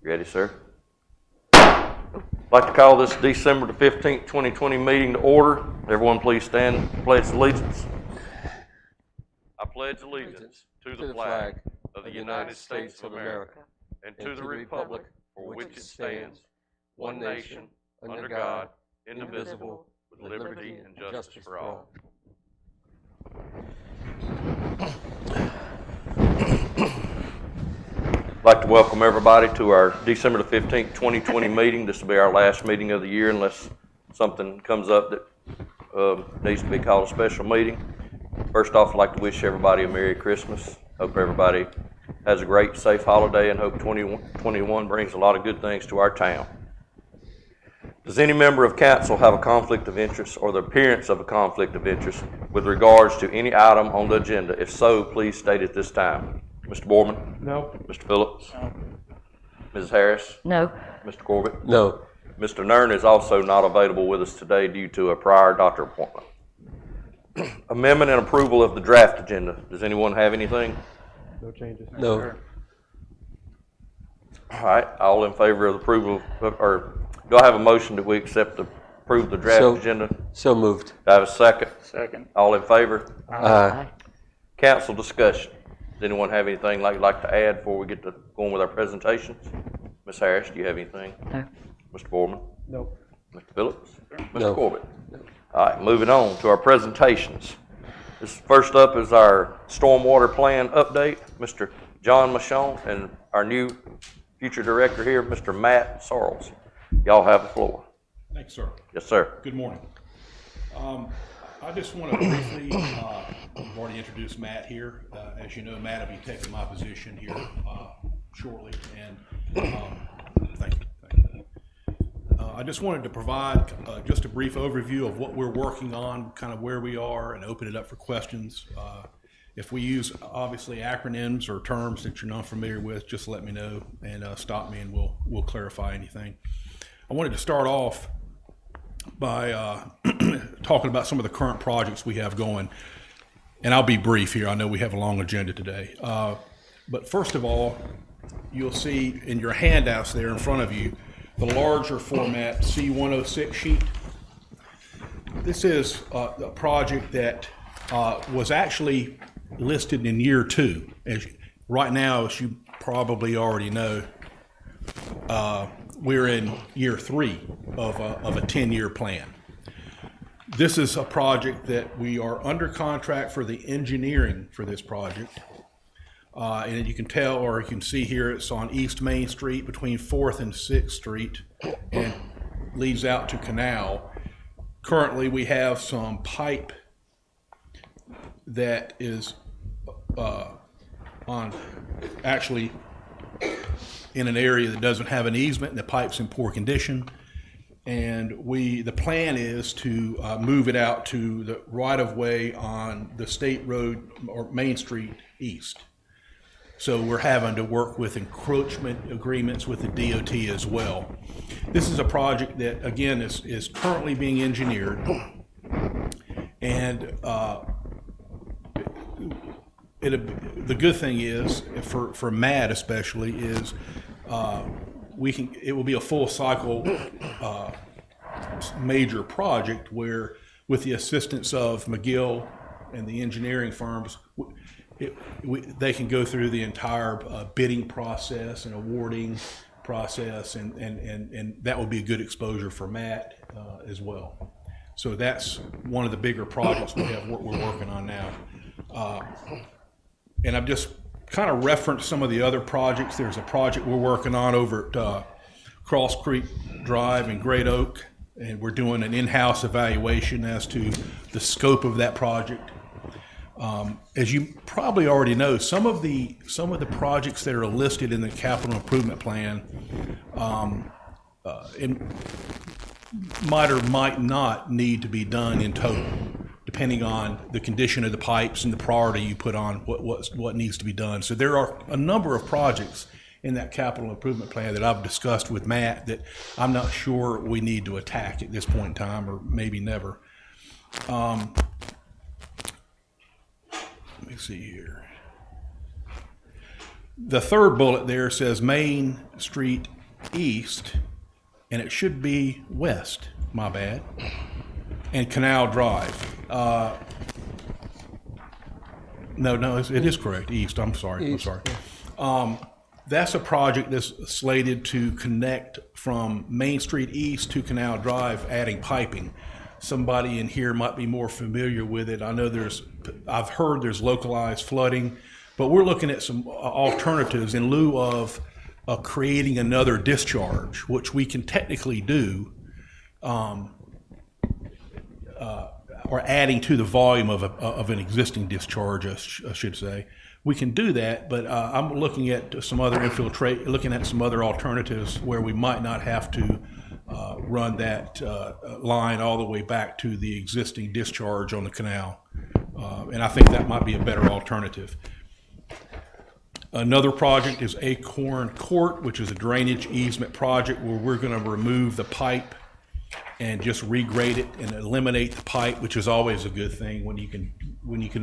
Ready, sir? I'd like to call this December the 15th, 2020 meeting to order. Everyone please stand and pledge allegiance. I pledge allegiance to the flag of the United States of America and to the republic for which it stands, one nation, under God, indivisible, with liberty and justice for all. I'd like to welcome everybody to our December the 15th, 2020 meeting. This will be our last meeting of the year unless something comes up that needs to be called a special meeting. First off, I'd like to wish everybody a Merry Christmas. Hope everybody has a great, safe holiday and hope 2021 brings a lot of good things to our town. Does any member of council have a conflict of interest or the appearance of a conflict of interest with regards to any item on the agenda? If so, please state at this time. Mr. Borman? No. Mr. Phillips? No. Mrs. Harris? No. Mr. Corbett? No. Mr. Nern is also not available with us today due to a prior doctor appointment. Amendment and approval of the draft agenda. Does anyone have anything? No changes. No. All right. All in favor of the approval, or do I have a motion that we approve the draft agenda? So moved. Do I have a second? Second. All in favor? Aye. Council discussion. Does anyone have anything like to add before we get to going with our presentations? Ms. Harris, do you have anything? No. Mr. Borman? No. Mr. Phillips? Mr. No. Corbett? No. All right, moving on to our presentations. This first up is our stormwater plan update. Mr. John Michon and our new future director here, Mr. Matt Sarles. Y'all have the floor. Thanks, sir. Yes, sir. Good morning. I just want to briefly, I've already introduced Matt here. As you know, Matt will be taking my position here shortly, and thank you. I just wanted to provide just a brief overview of what we're working on, kind of where we are, and open it up for questions. If we use, obviously, acronyms or terms that you're not familiar with, just let me know and stop me, and we'll clarify anything. I wanted to start off by talking about some of the current projects we have going, and I'll be brief here. I know we have a long agenda today, but first of all, you'll see in your handouts there in front of you the larger format C106 sheet. This is a project that was actually listed in year 2. Right now, as you probably already know, we're in year 3 of a 10-year plan. This is a project that we are under contract for the engineering for this project. And you can tell, or you can see here, it's on East Main Street between 4th and 6th Street and leads out to Canal. Currently, we have some pipe that is actually in an area that doesn't have an easement, and the pipe's in poor condition. And the plan is to move it out to the right-of-way on the State Road or Main Street East. So we're having to work with encroachment agreements with the DOT as well. This is a project that, again, is currently being engineered, and the good thing is, for Matt especially, is it will be a full cycle major project where, with the assistance of McGill and the engineering firms, they can go through the entire bidding process and awarding process, and that will be a good exposure for Matt as well. So that's one of the bigger projects we're working on now. And I've just kind of referenced some of the other projects. There's a project we're working on over at Cross Creek Drive in Great Oak, and we're doing an in-house evaluation as to the scope of that project. As you probably already know, some of the projects that are listed in the capital improvement plan might or might not need to be done in total, depending on the condition of the pipes and the priority you put on what needs to be done. So there are a number of projects in that capital improvement plan that I've discussed with Matt that I'm not sure we need to attack at this point in time, or maybe never. Let me see here. The third bullet there says Main Street East, and it should be west, my bad, and Canal Drive. No, it is correct, east, I'm sorry. That's a project that's slated to connect from Main Street East to Canal Drive, adding piping. Somebody in here might be more familiar with it. I know I've heard there's localized flooding, but we're looking at some alternatives in lieu of creating another discharge, which we can technically do, or adding to the volume of an existing discharge, I should say. We can do that, but I'm looking at some other looking at some other alternatives where we might not have to run that line all the way back to the existing discharge on the canal. And I think that might be a better alternative. Another project is Acorn Court, which is a drainage easement project where we're going to remove the pipe and just regrade it and eliminate the pipe, which is always a good thing when you can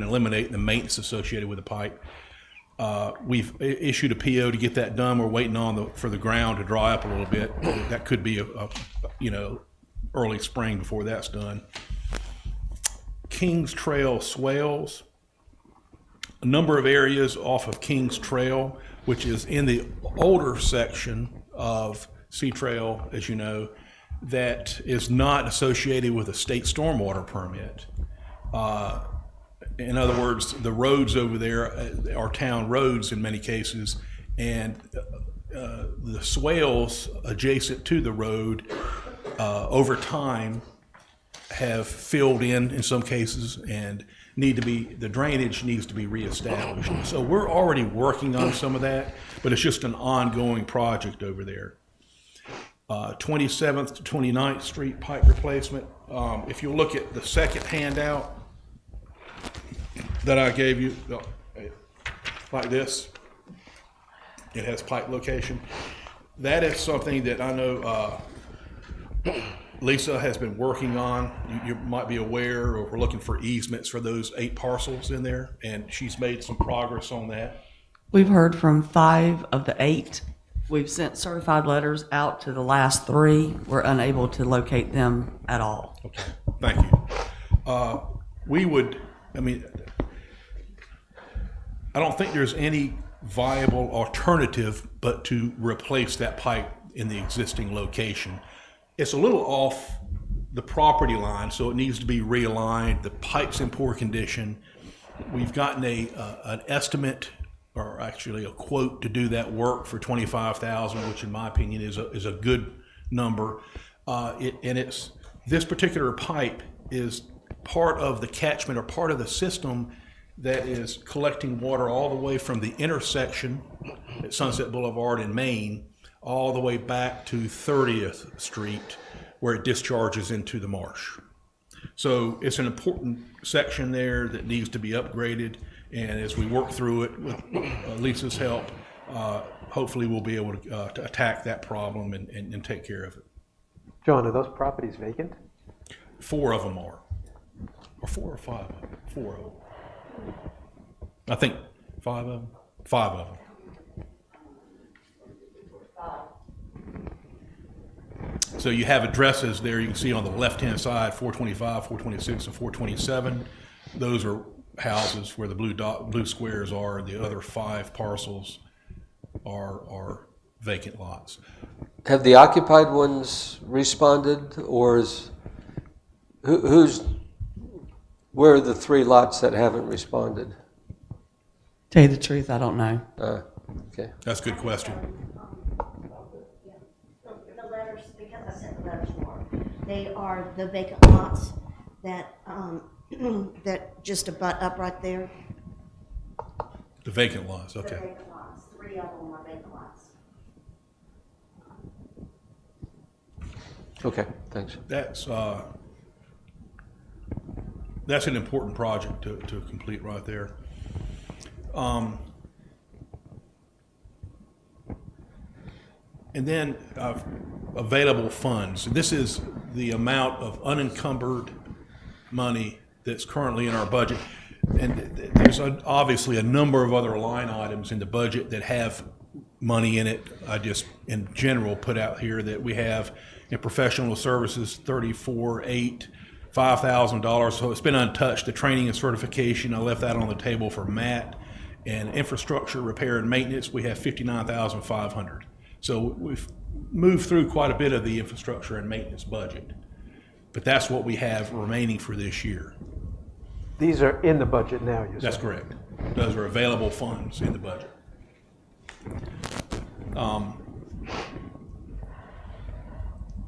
eliminate the maintenance associated with the pipe. We've issued a PO to get that done. We're waiting for the ground to dry up a little bit. That could be early spring before that's done. Kings Trail swales. A number of areas off of Kings Trail, which is in the older section of Sea Trail, as you know, that is not associated with a state stormwater permit. In other words, the roads over there are town roads in many cases, and the swales adjacent to the road over time have filled in some cases, and the drainage needs to be reestablished. So we're already working on some of that, but it's just an ongoing project over there. 27th to 29th Street pipe replacement. If you look at the second handout that I gave you, like this, it has pipe location. That is something that I know Lisa has been working on. You might be aware, or we're looking for easements for those 8 parcels in there, and she's made some progress on that. We've heard from 5 of the 8. We've sent certified letters out to the last 3. We're unable to locate them at all. Okay, thank you. I don't think there's any viable alternative but to replace that pipe in the existing location. It's a little off the property line, so it needs to be realigned. The pipe's in poor condition. We've gotten an estimate, or actually a quote, to do that work for $25,000, which in my opinion is a good number. This particular pipe is part of the catchment, or part of the system that is collecting water all the way from the intersection at Sunset Boulevard in Maine all the way back to 30th Street, where it discharges into the marsh. So it's an important section there that needs to be upgraded, and as we work through it with Lisa's help, hopefully we'll be able to attack that problem and take care of it. John, are those properties vacant? 4 of them are. Or 4 or 5 of them? 4 of them. I think 5 of them? 5 of them. So you have addresses there. You can see on the left-hand side, 425, 426, and 427. Those are houses where the blue squares are. The other 5 parcels are vacant lots. Have the occupied ones responded, or where are the 3 lots that haven't responded? Tell you the truth, I don't know. Okay. That's a good question. The letters, because I sent the letters more, they are the vacant lots that that just abut up right there. The vacant lots, The okay. vacant lots, 3 of them are vacant lots. Okay, thanks. That's an important project to complete right there. And then available funds. This is the amount of unencumbered money that's currently in our budget. there's obviously a number of other line items in the budget that have money in it. I just, in general, put out here that we have in professional services, $34,800, $5,000, so it's been untouched. The training and certification, I left that on the table for Matt. And infrastructure repair and maintenance, we have $59,500. So we've moved through quite a bit of the infrastructure and maintenance budget. But that's what we have remaining for this year. These are in the budget now, you said? That's correct. Those are available funds in the budget.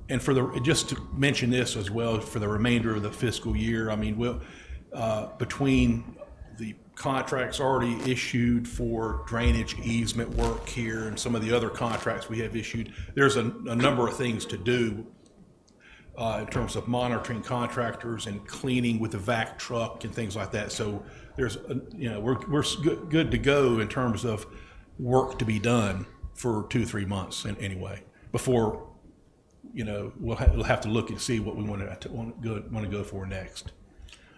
And just to mention this as well, for the remainder of the fiscal year, I mean, between the contracts already issued for drainage easement work here and some of the other contracts we have issued, there's a number of things to do in terms of monitoring contractors and cleaning with the vac truck and things like that. So there's, we're good to go in terms of work to be done for 2-3 months anyway, before, we'll have to look and see what we want to go for next.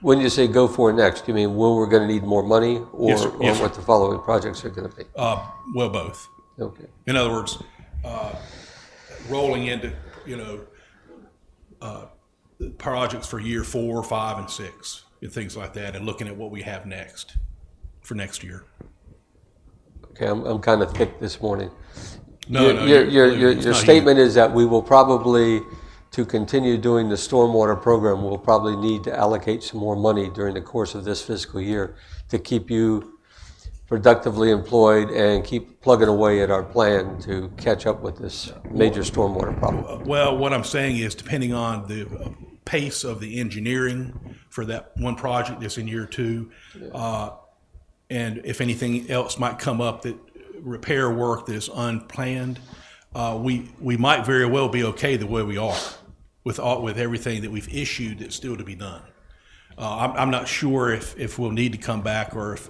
When you say go for next, you mean when we're going to need more money, or, Yes, sir. Yes, or what the following projects are going to be? Well, both. Okay. In other words, rolling into, projects for year 4, 5, and 6, and things like that, and looking at what we have next for next year. Okay, I'm kind of thick this morning. No, Your statement is that we will probably, to continue doing the stormwater program, we'll probably need to allocate some more money during the course of this fiscal year to keep you productively employed and keep plugging away at our plan to catch up with this major stormwater problem. Well, what I'm saying is, depending on the pace of the engineering for that one project that's in year 2, and if anything else might come up, that repair work that is unplanned, we might very well be okay the way we are with everything that we've issued that's still to be done. I'm not sure if we'll need to come back, or if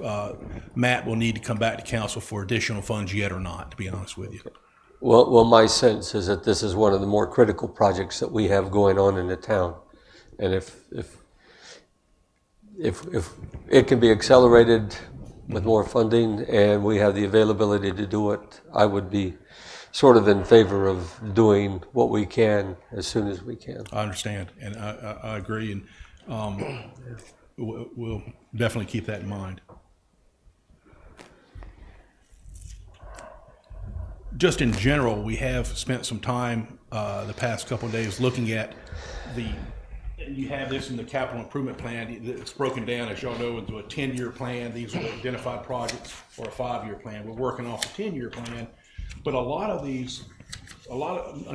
Matt will need to come back to council for additional funds yet or not, to be honest with you. Well, my sense is that this is one of the more critical projects that we have going on in the town. And if it can be accelerated with more funding and we have the availability to do it, I would be sort of in favor of doing what we can as soon as we can. I understand, and I agree, and we'll definitely keep that in mind. Just in general, we have spent some time the past couple of days looking at you have this in the capital improvement plan. It's broken down, as y'all know, into a 10-year plan. These are identified projects, or a 5-year plan. We're working off a 10-year plan, but a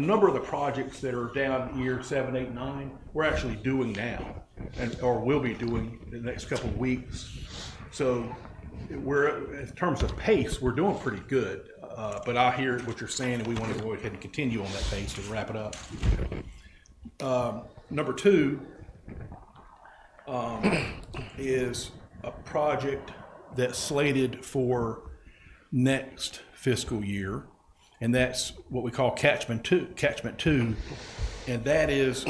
number of the projects that are down year 7, 8, 9, we're actually doing now, or will be doing in the next couple of weeks. So in terms of pace, we're doing pretty good. But I hear what you're saying, and we want to go ahead and continue on that pace to wrap it up. Number 2 is a project that's slated for next fiscal year, and that's what we call Catchment 2, and that is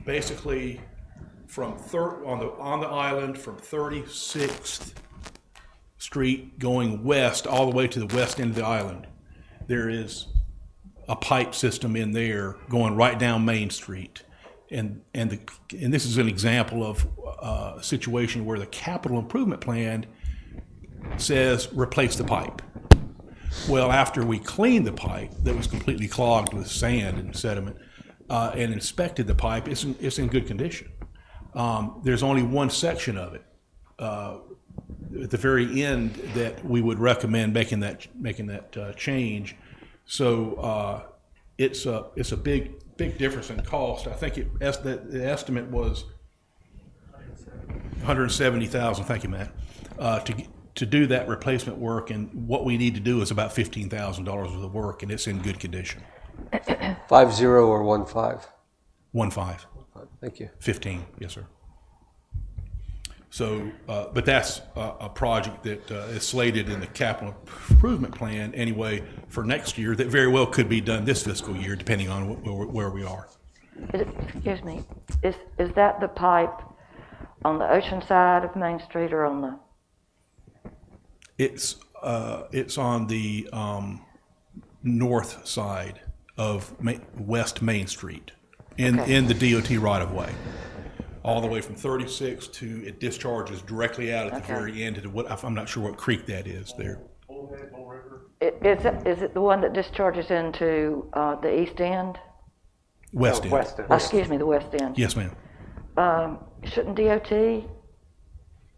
basically from on the island from 36th Street going west all the way to the west end of the island. There is a pipe system in there going right down Main Street, and this is an example of a situation where the capital improvement plan says replace the pipe. Well, after we cleaned the pipe that was completely clogged with sand and sediment, and inspected the pipe, it's in good condition. There's only one section of it at the very end that we would recommend making that change. So it's a big difference in cost. I think the estimate was $170,000. Thank you, Matt. To do that replacement work, and what we need to do is about $15,000 worth of work, and it's in good condition. 50 or 15? 15. Thank you. 15, yes, sir. So, but that's a project that is slated in the capital improvement plan anyway for next year that very well could be done this fiscal year, depending on where we are. Excuse me, is that the pipe on the ocean side of Main Street or on the, It's on the north side of West Main Street, in the DOT right-of-way, all the way from 36 to, it discharges directly out at the very end of what, I'm not sure what creek that is there. is it the one that discharges into the east end? West end. West End. Excuse me, the west end. Yes, ma'am. Shouldn't DOT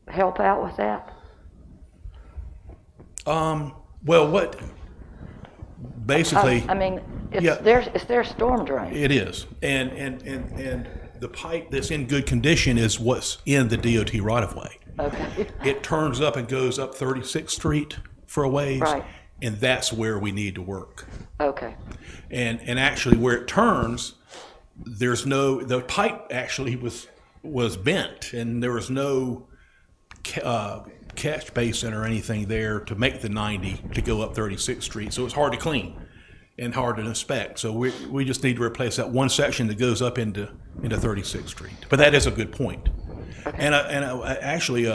help out with that? Well, what, basically. I mean, Yeah. it's their storm drain. It is, and the pipe that's in good condition is what's in the DOT right-of-way. Okay. It turns up and goes up 36th Street for a ways, Right. and that's where we need to work. Okay. And actually, where it turns, the pipe actually was bent, and there was no catch basin or anything there to make the 90 to go up 36th Street, so it's hard to clean and hard to inspect. So we just need to replace that one section that goes up into 36th Street. But that is a good point. And actually,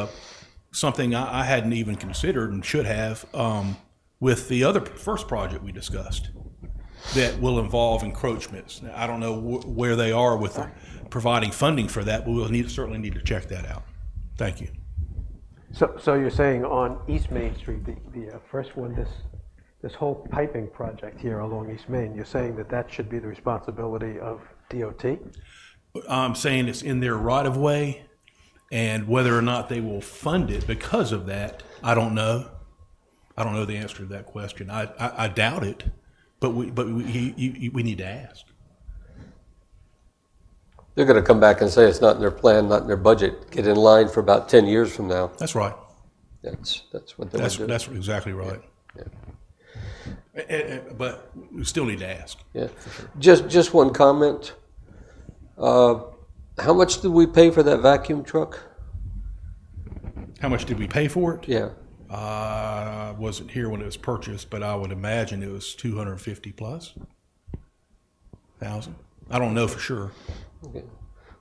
something I hadn't even considered and should have, with the other first project we discussed, that will involve encroachments. Now, I don't know where they are with providing funding for that, but we'll certainly need to check that out. Thank you. So you're saying on East Main Street, the first one, this whole piping project here along East Main, you're saying that should be the responsibility of DOT? I'm saying it's in their right-of-way, and whether or not they will fund it because of that, I don't know. I don't know the answer to that question. I doubt it, but we need to ask. They're going to come back and say it's not in their plan, not in their budget. Get in line for about 10 years from now. That's right. That's what they're doing. That's exactly right. Yeah. But we still need to ask. Yeah. Just one comment. How much did we pay for that vacuum truck? How much did we pay for it? Yeah. I wasn't here when it was purchased, but I would imagine it was 250 plus thousand. I don't know for sure. Okay.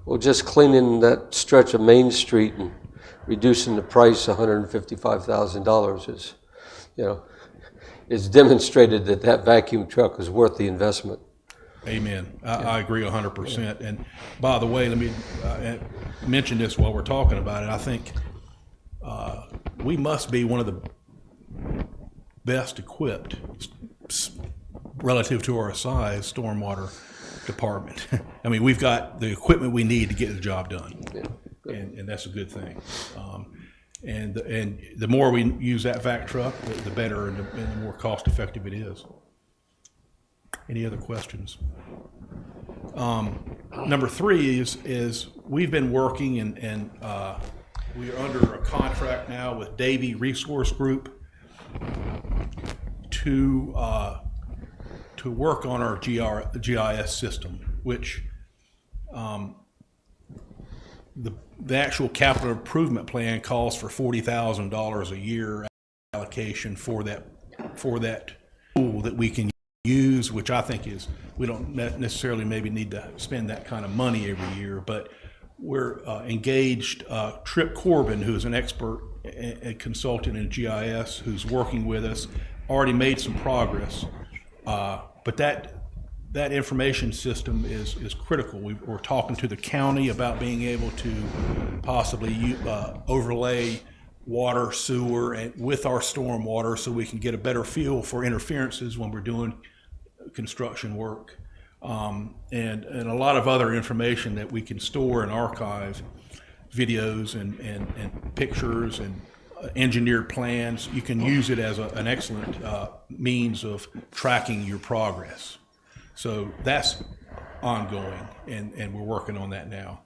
Well, just cleaning that stretch of Main Street and reducing the price $155,000 is, it's demonstrated that vacuum truck is worth the investment. Amen. I agree 100%. And by the way, let me mention this while we're talking about it. I think we must be one of the best equipped relative to our size stormwater department. I mean, we've got the equipment we need to get the job done, and that's a good thing. And the more we use that vac truck, the better and the more cost effective it is. Any other questions? Number three is we've been working and we are under a contract now with Davie Resource Group to work on our GIS system, which the actual capital improvement plan calls for $40,000 a year allocation for that tool that we can use, which I think is, we don't necessarily maybe need to spend that kind of money every year, but we're engaged Trip Corbin, who's an expert a consultant in GIS, who's working with us, already made some progress, but that information system is critical. We're talking to the county about being able to possibly overlay water, sewer, and with our stormwater, so we can get a better feel for interferences when we're doing construction work, and a lot of other information that we can store and archive, videos and pictures and engineered plans. You can use it as an excellent means of tracking your progress. So that's ongoing, and we're working on that now.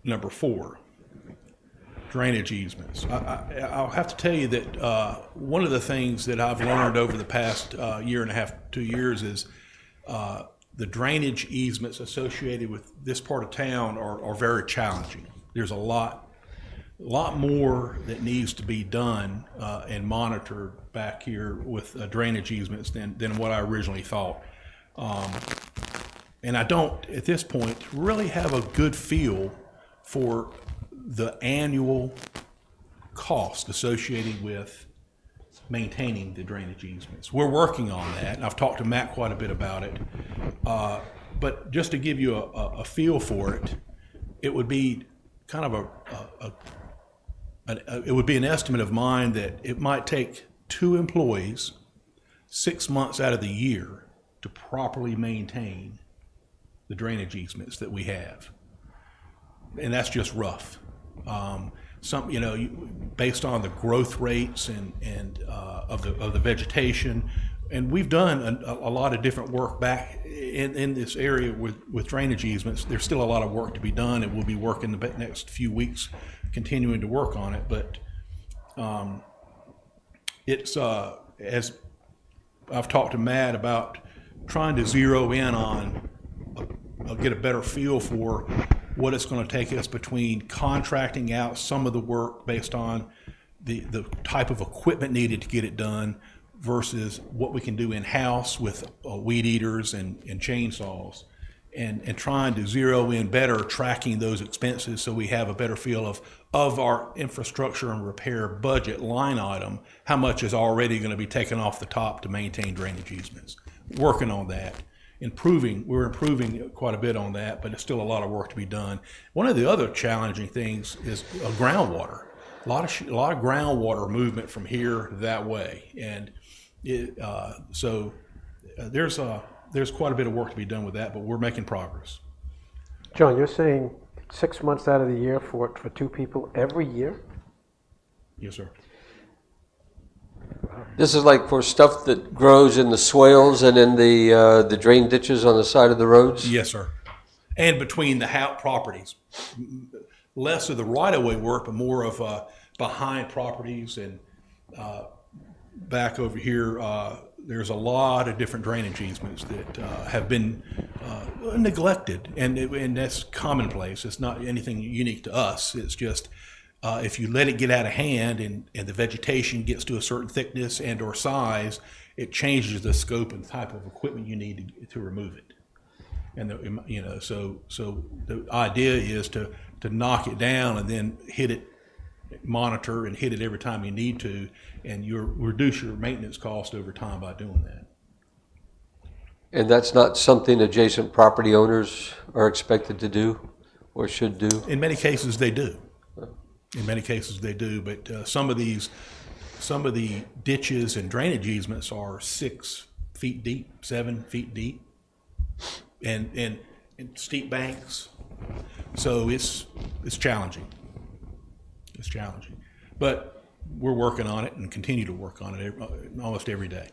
Number 4, drainage easements. I'll have to tell you that one of the things that I've learned over the past year and a half, 2 years is the drainage easements associated with this part of town are very challenging. There's a lot more that needs to be done and monitored back here with drainage easements than what I originally thought. And I don't, at this point, really have a good feel for the annual cost associated with maintaining the drainage easements. We're working on that, and I've talked to Matt quite a bit about it. But just to give you a feel for it, it would be kind of it would be an estimate of mine that it might take 2 employees 6 months out of the year to properly maintain the drainage easements that we have. And that's just rough. Based on the growth rates and of the vegetation, and we've done a lot of different work back in this area with drainage easements. There's still a lot of work to be done, and we'll be working the next few weeks, continuing to work on it. But it's as I've talked to Matt about trying to zero in on, get a better feel for what it's going to take us between contracting out some of the work based on the type of equipment needed to get it done versus what we can do in-house with weed eaters and chainsaws, and trying to zero in better, tracking those expenses so we have a better feel of our infrastructure and repair budget line item, how much is already going to be taken off the top to maintain drainage easements. Working on that. We're improving quite a bit on that, but it's still a lot of work to be done. One of the other challenging things is groundwater. A lot of groundwater movement from here that way, and so there's quite a bit of work to be done with that, but we're making progress. John, you're saying 6 months out of the year for 2 people every year? Yes, sir. This is like for stuff that grows in the swales and in the drain ditches on the side of the roads? Yes, sir. And between the house properties, less of the right-of-way work, but more of behind properties. And back over here, there's a lot of different drainage easements that have been neglected, and that's commonplace. It's not anything unique to us. It's just if you let it get out of hand and the vegetation gets to a certain thickness and or size, it changes the scope and type of equipment you need to remove it. And so the idea is to knock it down and then hit it, monitor and hit it every time you need to, and you reduce your maintenance cost over time by doing that. And that's not something adjacent property owners are expected to do or should do? In many cases, they do. In many cases, they do, but some of the ditches and drainage easements are 6 feet deep, 7 feet deep, and steep banks. So it's challenging. It's challenging, but we're working on it and continue to work on it almost every day.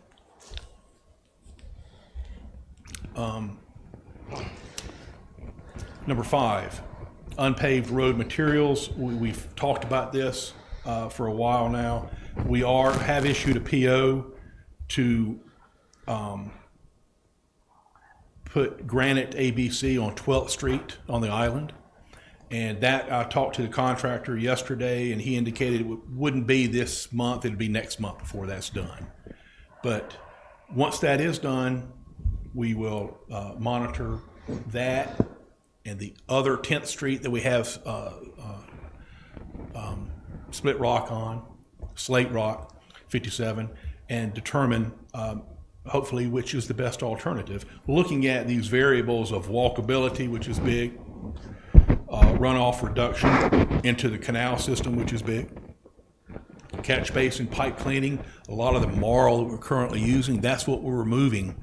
Number 5. Unpaved road materials. We've talked about this for a while now. We have issued a PO to put granite ABC on 12th Street on the island. And that, I talked to the contractor yesterday, and he indicated it wouldn't be this month, it'd be next month before that's done. But once that is done, we will monitor that and the other 10th Street that we have split rock on, slate rock, 57, and determine hopefully which is the best alternative. Looking at these variables of walkability, which is big, runoff reduction into the canal system, which is big, catch basin pipe cleaning, a lot of the marl that we're currently using, that's what we're removing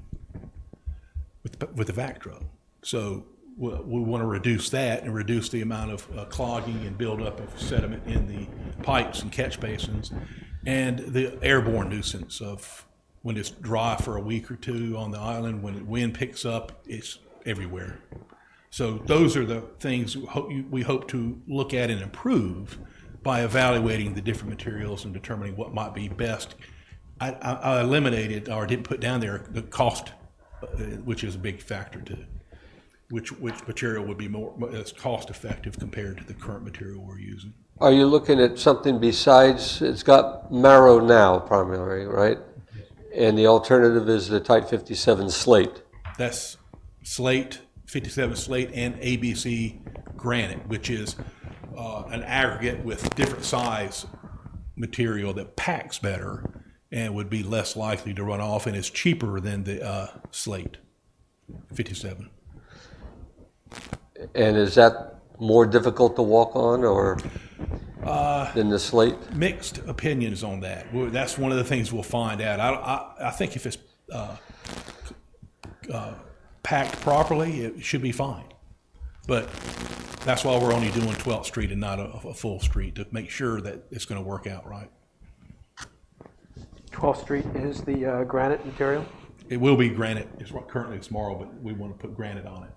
with the vac truck. So we want to reduce that and reduce the amount of clogging and buildup of sediment in the pipes and catch basins, and the airborne nuisance of when it's dry for a week or two on the island, when the wind picks up, it's everywhere. So those are the things we hope to look at and improve by evaluating the different materials and determining what might be best. I eliminated, or didn't put down there, the cost, which is a big factor too. Which material would be more cost effective compared to the current material we're using. Are you looking at something besides, it's got marrow now primarily, right? And the alternative is the Type 57 slate. That's slate, 57 slate and ABC granite, which is an aggregate with different size material that packs better and would be less likely to run off, and is cheaper than the slate 57. And is that more difficult to walk on or than the slate? Mixed opinions on that. That's one of the things we'll find out. I think if it's packed properly, it should be fine. But that's why we're only doing 12th Street and not a full street, to make sure that it's going to work out right. 12th Street is the granite material? It will be granite. Currently it's marl, but we want to put granite on it.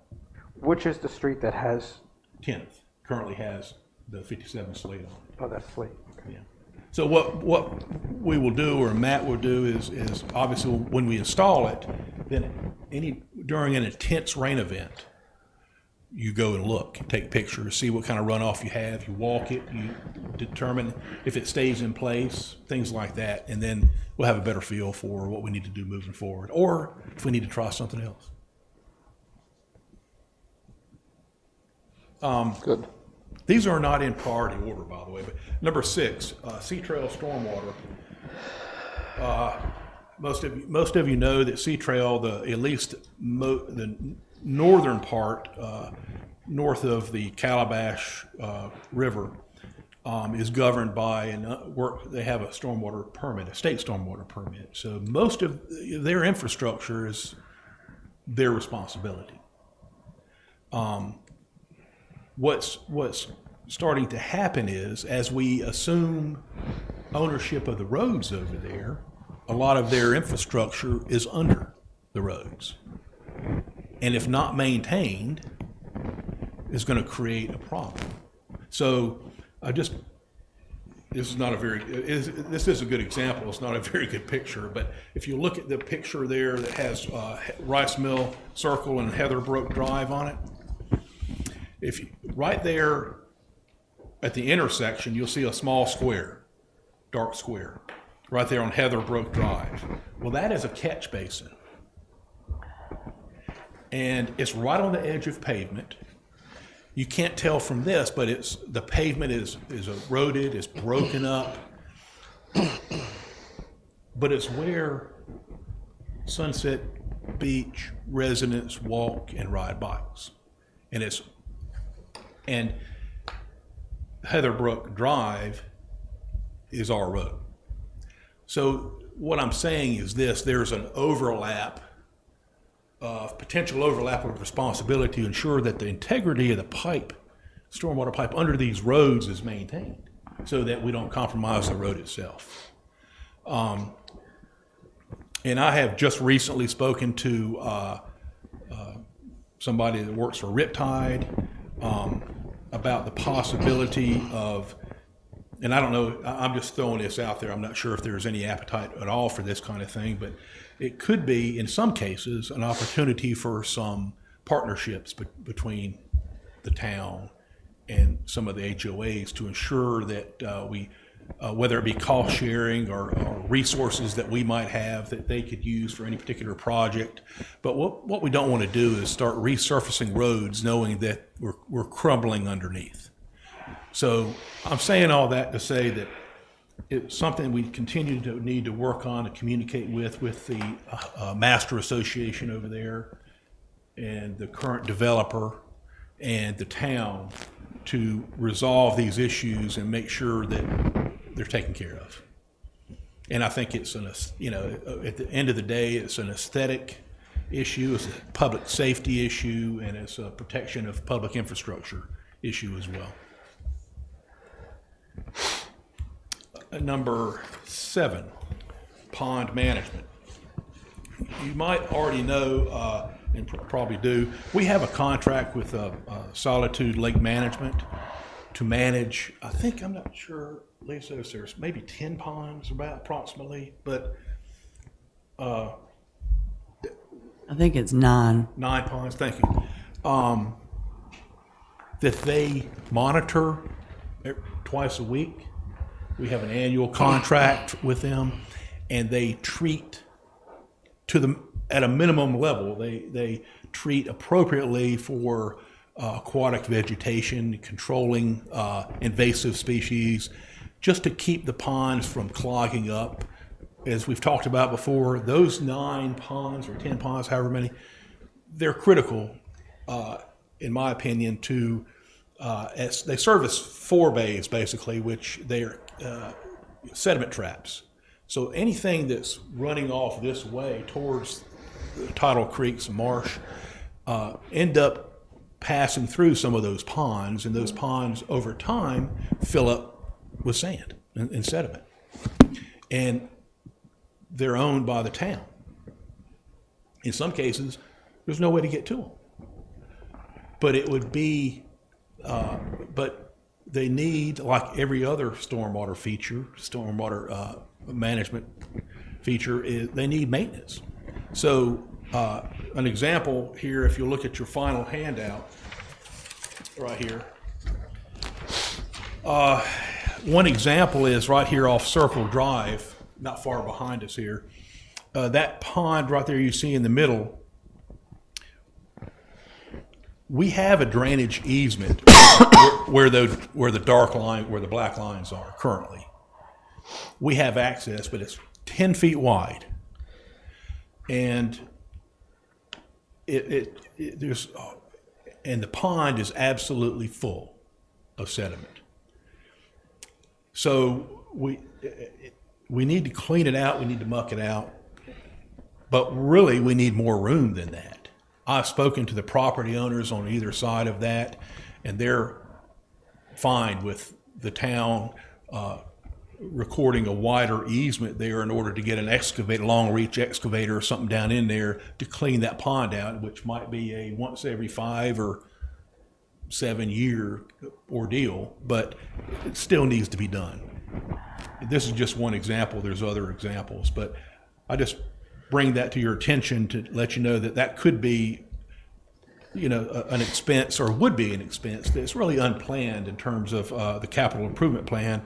Which is the street that has, 10th currently has the 57 slate on it. oh, that's slate. Yeah. So what we will do, or Matt will do, is obviously when we install it, then during an intense rain event, you go and look, take pictures, see what kind of runoff you have. You walk it, you determine if it stays in place, things like that, and then we'll have a better feel for what we need to do moving forward, or if we need to try something else. Good. These are not in priority order, by the way, but number 6, Sea Trail Stormwater. Most of you know that Sea Trail, at least the northern part, north of the Calabash River, is governed by they have a stormwater permit, a state stormwater permit. So most of their infrastructure is their responsibility. What's starting to happen is, as we assume ownership of the roads over there, a lot of their infrastructure is under the roads. And if not maintained, is going to create a problem. So this is a good example. It's not a very good picture, but if you look at the picture there that has Rice Mill Circle and Heatherbrook Drive on it, right there at the intersection, you'll see a small square, dark square, right there on Heatherbrook Drive. Well, that is a catch basin. And it's right on the edge of pavement. You can't tell from this, but the pavement is eroded, it's broken up. But it's where Sunset Beach residents walk and ride bikes. And Heatherbrook Drive is our road. So what I'm saying is there's an potential overlap of responsibility to ensure that the integrity of the stormwater pipe under these roads is maintained so that we don't compromise the road itself. And I have just recently spoken to somebody that works for Riptide about the possibility of, and I don't know, I'm just throwing this out there, I'm not sure if there's any appetite at all for this kind of thing, but it could be, in some cases, an opportunity for some partnerships between the town and some of the HOAs to ensure that we, whether it be cost sharing or resources that we might have that they could use for any particular project. But what we don't want to do is start resurfacing roads knowing that we're crumbling underneath. So I'm saying all that to say that it's something we continue to need to work on and communicate with the master association over there and the current developer and the town to resolve these issues and make sure that they're taken care of. And I think it's at the end of the day, it's an aesthetic issue, it's a public safety issue, and it's a protection of public infrastructure issue as well. Number 7, pond management. You might already know, and probably do, we have a contract with Solitude Lake Management to manage, I'm not sure, Lisa, if there's maybe 10 ponds approximately, but I think it's 9. 9 ponds, thank you. That they monitor twice a week. We have an annual contract with them, and they treat at a minimum level. They treat appropriately for aquatic vegetation, controlling invasive species, just to keep the ponds from clogging up. As we've talked about before, those 9 ponds or 10 ponds, however many, they're critical, in my opinion, to they serve as forebays, basically, which they're sediment traps. So anything that's running off this way towards the tidal creeks and marsh end up passing through some of those ponds, and those ponds over time fill up with sand and sediment. And they're owned by the town. In some cases, there's no way to get to them. But it would be, but they need, like every other stormwater feature, stormwater management feature, they need maintenance. So an example here, if you look at your final handout right here, one example is right here off Circle Drive, not far behind us here. That pond right there you see in the middle, we have a drainage easement where the dark line, where the black lines are currently. We have access, but it's 10 feet wide, and there's and the pond is absolutely full of sediment. So we need to clean it out. We need to muck it out, but really we need more room than that. I've spoken to the property owners on either side of that, and they're fine with the town recording a wider easement there in order to get an excavator, long reach excavator or something down in there to clean that pond out, which might be a once every 5 or 7 year ordeal, but it still needs to be done. This is just one example. There's other examples, but I just bring that to your attention to let you know that that could be, you know, an expense, or would be an expense that's really unplanned in terms of the capital improvement plan,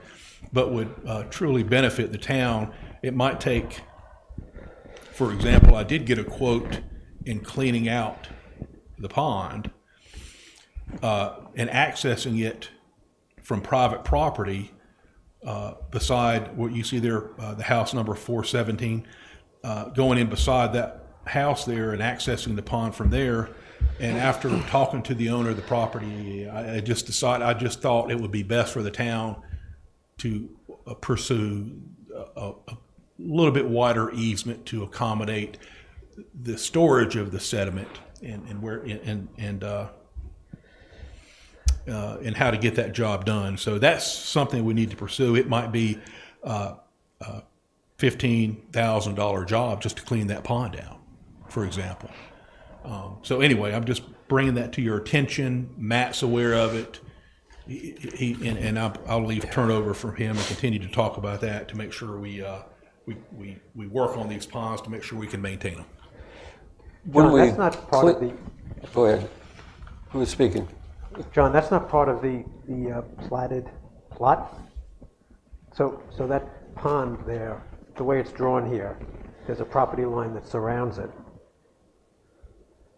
but would truly benefit the town. It might take, for example, I did get a quote in cleaning out the pond and accessing it from private property beside what you see there, the house number 417, going in beside that house there and accessing the pond from there. And after talking to the owner of the property, I just thought it would be best for the town to pursue a little bit wider easement to accommodate the storage of the sediment and how to get that job done. So that's something we need to pursue. It might be a $15,000 job just to clean that pond out, for example. So anyway, I'm just bringing that to your attention. Matt's aware of it. I'll leave turnover for him and continue to talk about that to make sure we work on these ponds to make sure we can maintain them. John, that's not part of the. Go ahead. Who is speaking? John, that's not part of the platted plot. So that pond there, the way it's drawn here, there's a property line that surrounds it.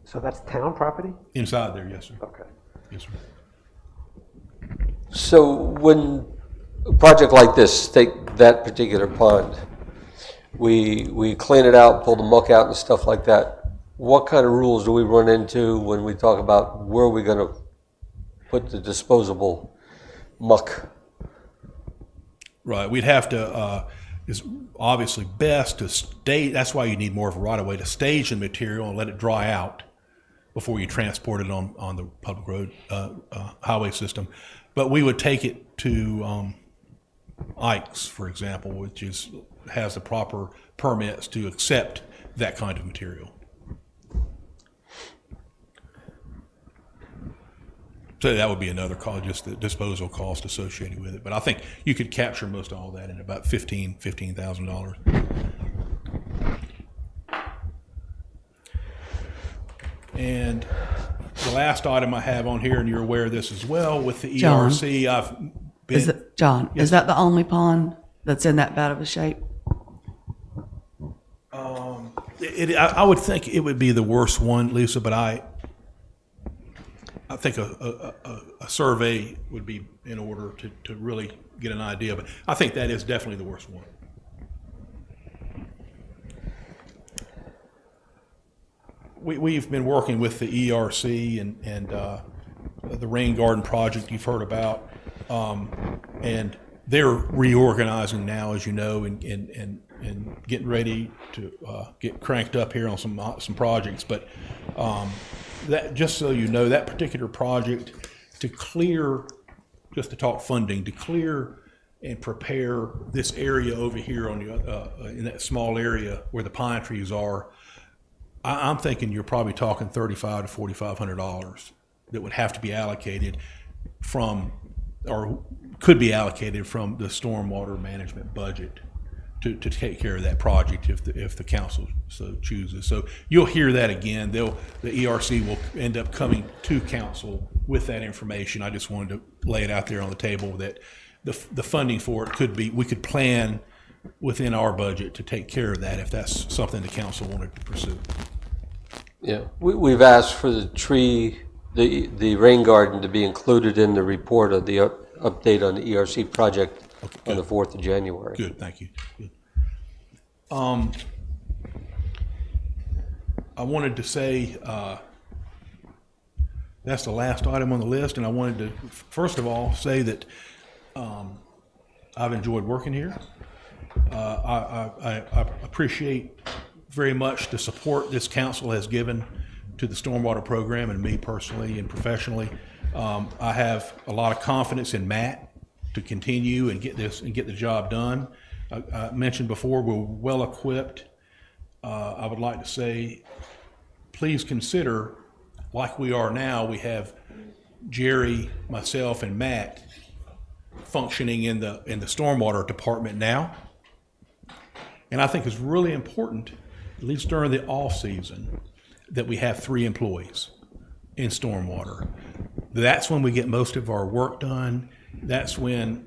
So that's town property? Inside there, yes, sir. Okay. Yes, sir. So when a project like this, take that particular pond, we clean it out, pull the muck out and stuff like that. What kind of rules do we run into when we talk about where we're going to put the disposable muck? Right, we'd have to, it's obviously best to stage, that's why you need more of a right-of-way, to stage the material and let it dry out before you transport it on the public road, highway system. But we would take it to Ike's, for example, which has the proper permits to accept that kind of material. So that would be another cost, just the disposal cost associated with it. But I think you could capture most of all that in about $15,000. And the last item I have on here, and you're aware of this as well, with the John, ERC, I've been... Is that the only pond that's in that bad of a shape? I would think it would be the worst one, Lisa, but I think a survey would be in order to really get an idea. But I think that is definitely the worst one. We've been working with the ERC and the Rain Garden project you've heard about, and they're reorganizing now, as you know, and getting ready to get cranked up here on some projects. But that, just so you know, that particular project, to clear, just to talk funding, to clear and prepare this area over here on the in that small area where the pine trees are, I'm thinking you're probably talking $3,500 to $4,500 that would have to be allocated from, or could be allocated from the stormwater management budget to take care of that project if the council so chooses. So you'll hear that again. The ERC will end up coming to council with that information. I just wanted to lay it out there on the table that the funding for it could be, we could plan within our budget to take care of that if that's something the council wanted to pursue. Yeah, we've asked for the rain garden to be included in the report of the update on the ERC project on the 4th of January. Good, thank you. Good. I wanted to say that's the last item on the list, and I wanted to first of all say that I've enjoyed working here. I appreciate very much the support this council has given to the stormwater program and me personally and professionally. I have a lot of confidence in Matt to continue and get the job done. I mentioned before, we're well equipped. I would like to say, please consider, like we are now, we have Jerry, myself, and Matt functioning in the stormwater department now. And I think it's really important, at least during the off season, that we have 3 employees in stormwater. That's when we get most of our work done. That's when,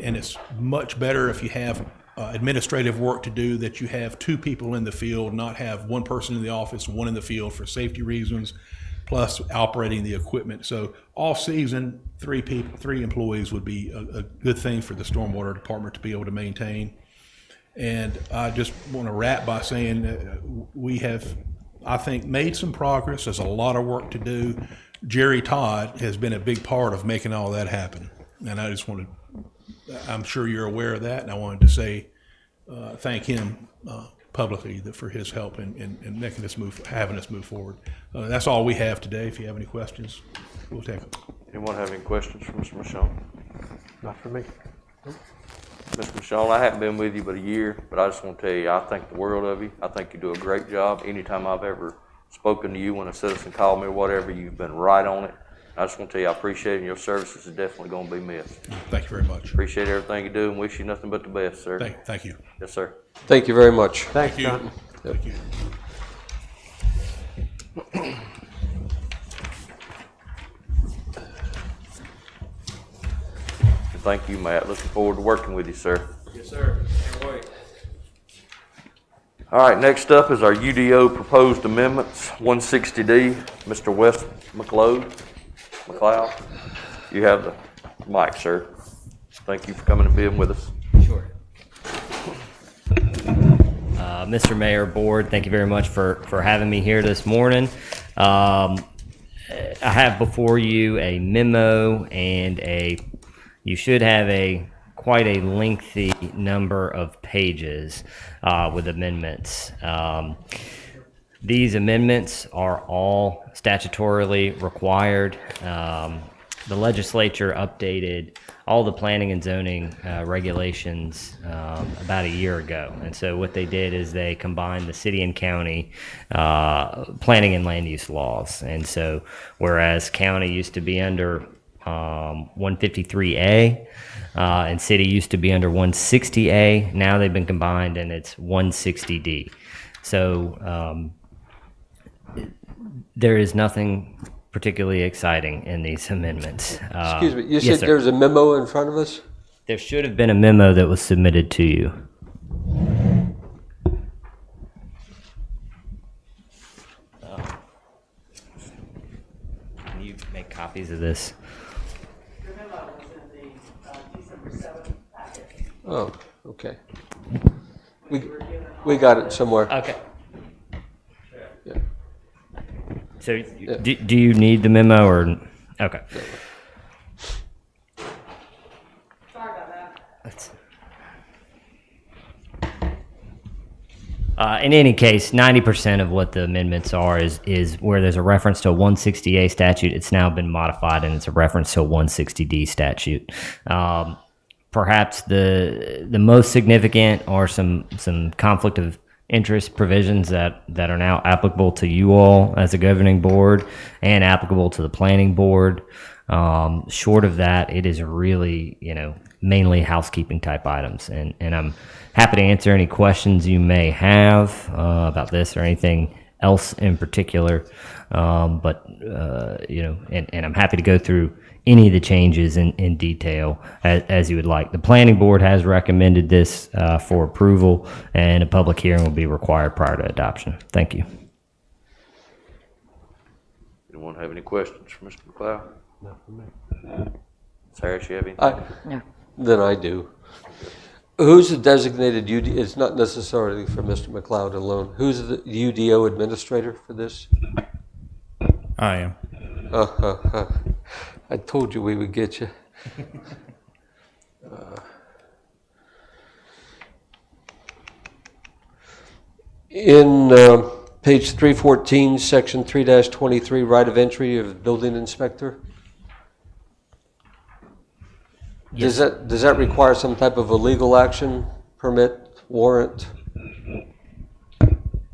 and it's much better if you have administrative work to do, that you have 2 people in the field, not have 1 person in the office and 1 in the field for safety reasons, plus operating the equipment. So off season, 3 employees would be a good thing for the stormwater department to be able to maintain. And I just want to wrap by saying that we have, I think, made some progress. There's a lot of work to do. Jerry Todd has been a big part of making all that happen. And I just wanted, I'm sure you're aware of that, and I wanted to say, thank him publicly for his help in making us having us move forward. That's all we have today. If you have any questions, we'll take them. Anyone have any questions for Mr. Michon? Not for me. Mr. Michon, I haven't been with you but a year, but I just want to tell you, I think the world of you. I think you do a great job. Anytime I've ever spoken to you when a citizen called me or whatever, you've been right on it. I just want to tell you, I appreciate it, and your services is definitely going to be missed. Thank you very much. Appreciate everything you do and wish you nothing but the best, sir. Thank you. Yes, sir. Thank you very much. Thanks, John. Thank you. And thank you, Matt. Looking forward to working with you, sir. Yes, sir. Can't wait. All right, next up is our UDO Proposed Amendments, 160D. Mr. Wes McLeod, you have the mic, sir. Thank you for coming and being with us. Sure. Mr. Mayor, Board, thank you very much for having me here this morning. I have before you a memo and you should have quite a lengthy number of pages with amendments. These amendments are all statutorily required. The legislature updated all the planning and zoning regulations about a year ago. And so what they did is they combined the city and county planning and land use laws. And so whereas county used to be under 153A and city used to be under 160A, now they've been combined and it's 160D. So there is nothing particularly exciting in these amendments. Excuse me, you yes, said sir. there's a memo in front of us? There should have been a memo that was submitted to you. copies of this. Your memo was in the December 7th packet. Oh, okay. We got it somewhere. Okay. Yeah. So, do you need the memo or? Okay. Sorry about that. That's- in any case, 90% of what the amendments are is where there's a reference to a 160A statute. It's now been modified and it's a reference to a 160D statute. Perhaps the most significant are some conflict of interest provisions that are now applicable to you all as a governing board and applicable to the planning board. Short of that, it is really, mainly housekeeping type items. And I'm happy to answer any questions you may have about this or anything else in particular. And I'm happy to go through any of the changes in detail as you would like. The planning board has recommended this for approval, and a public hearing will be required prior to adoption. Thank you. Anyone have any questions for Mr. McLeod? Not for me. Sarah, you have any? No. Then I do. Who's the designated UDO? It's not necessarily for Mr. McLeod alone. Who's the UDO administrator for this? I am. I told you we would get you. In page 314, section 3-23, right of entry of building inspector. Does that require some type of a legal action, permit, warrant,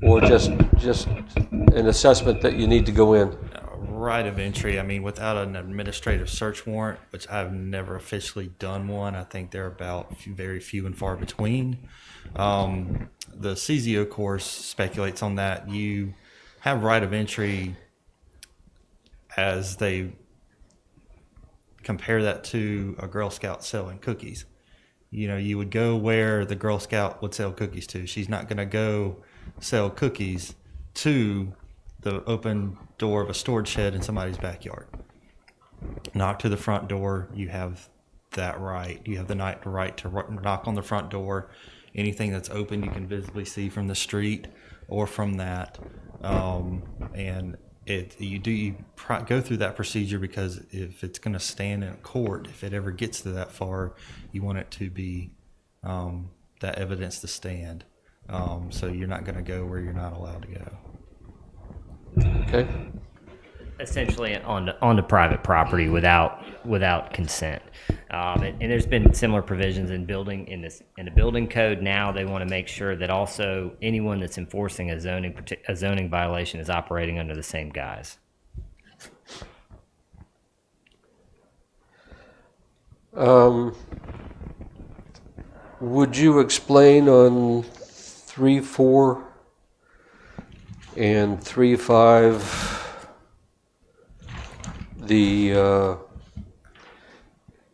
or just an assessment that you need to go in? Right of entry, I mean, without an administrative search warrant, which I've never officially done one, I think they're about very few and far between. The CZO course speculates on that. You have right of entry as they compare that to a Girl Scout selling cookies. You would go where the Girl Scout would sell cookies to. She's not going to go sell cookies to the open door of a storage shed in somebody's backyard. Knock to the front door, you have that right. You have the right to knock on the front door. Anything that's open you can visibly see from the street or from that. And you go through that procedure because if it's going to stand in court, if it ever gets to that far, you want it to be that evidence to stand. So you're not going to go where you're not allowed to go. Okay. Essentially onto private property without consent, and there's been similar provisions in the building code. Now they want to make sure that also anyone that's enforcing a zoning violation is operating under the same guise. Would you explain on 3.4 and 3.5 the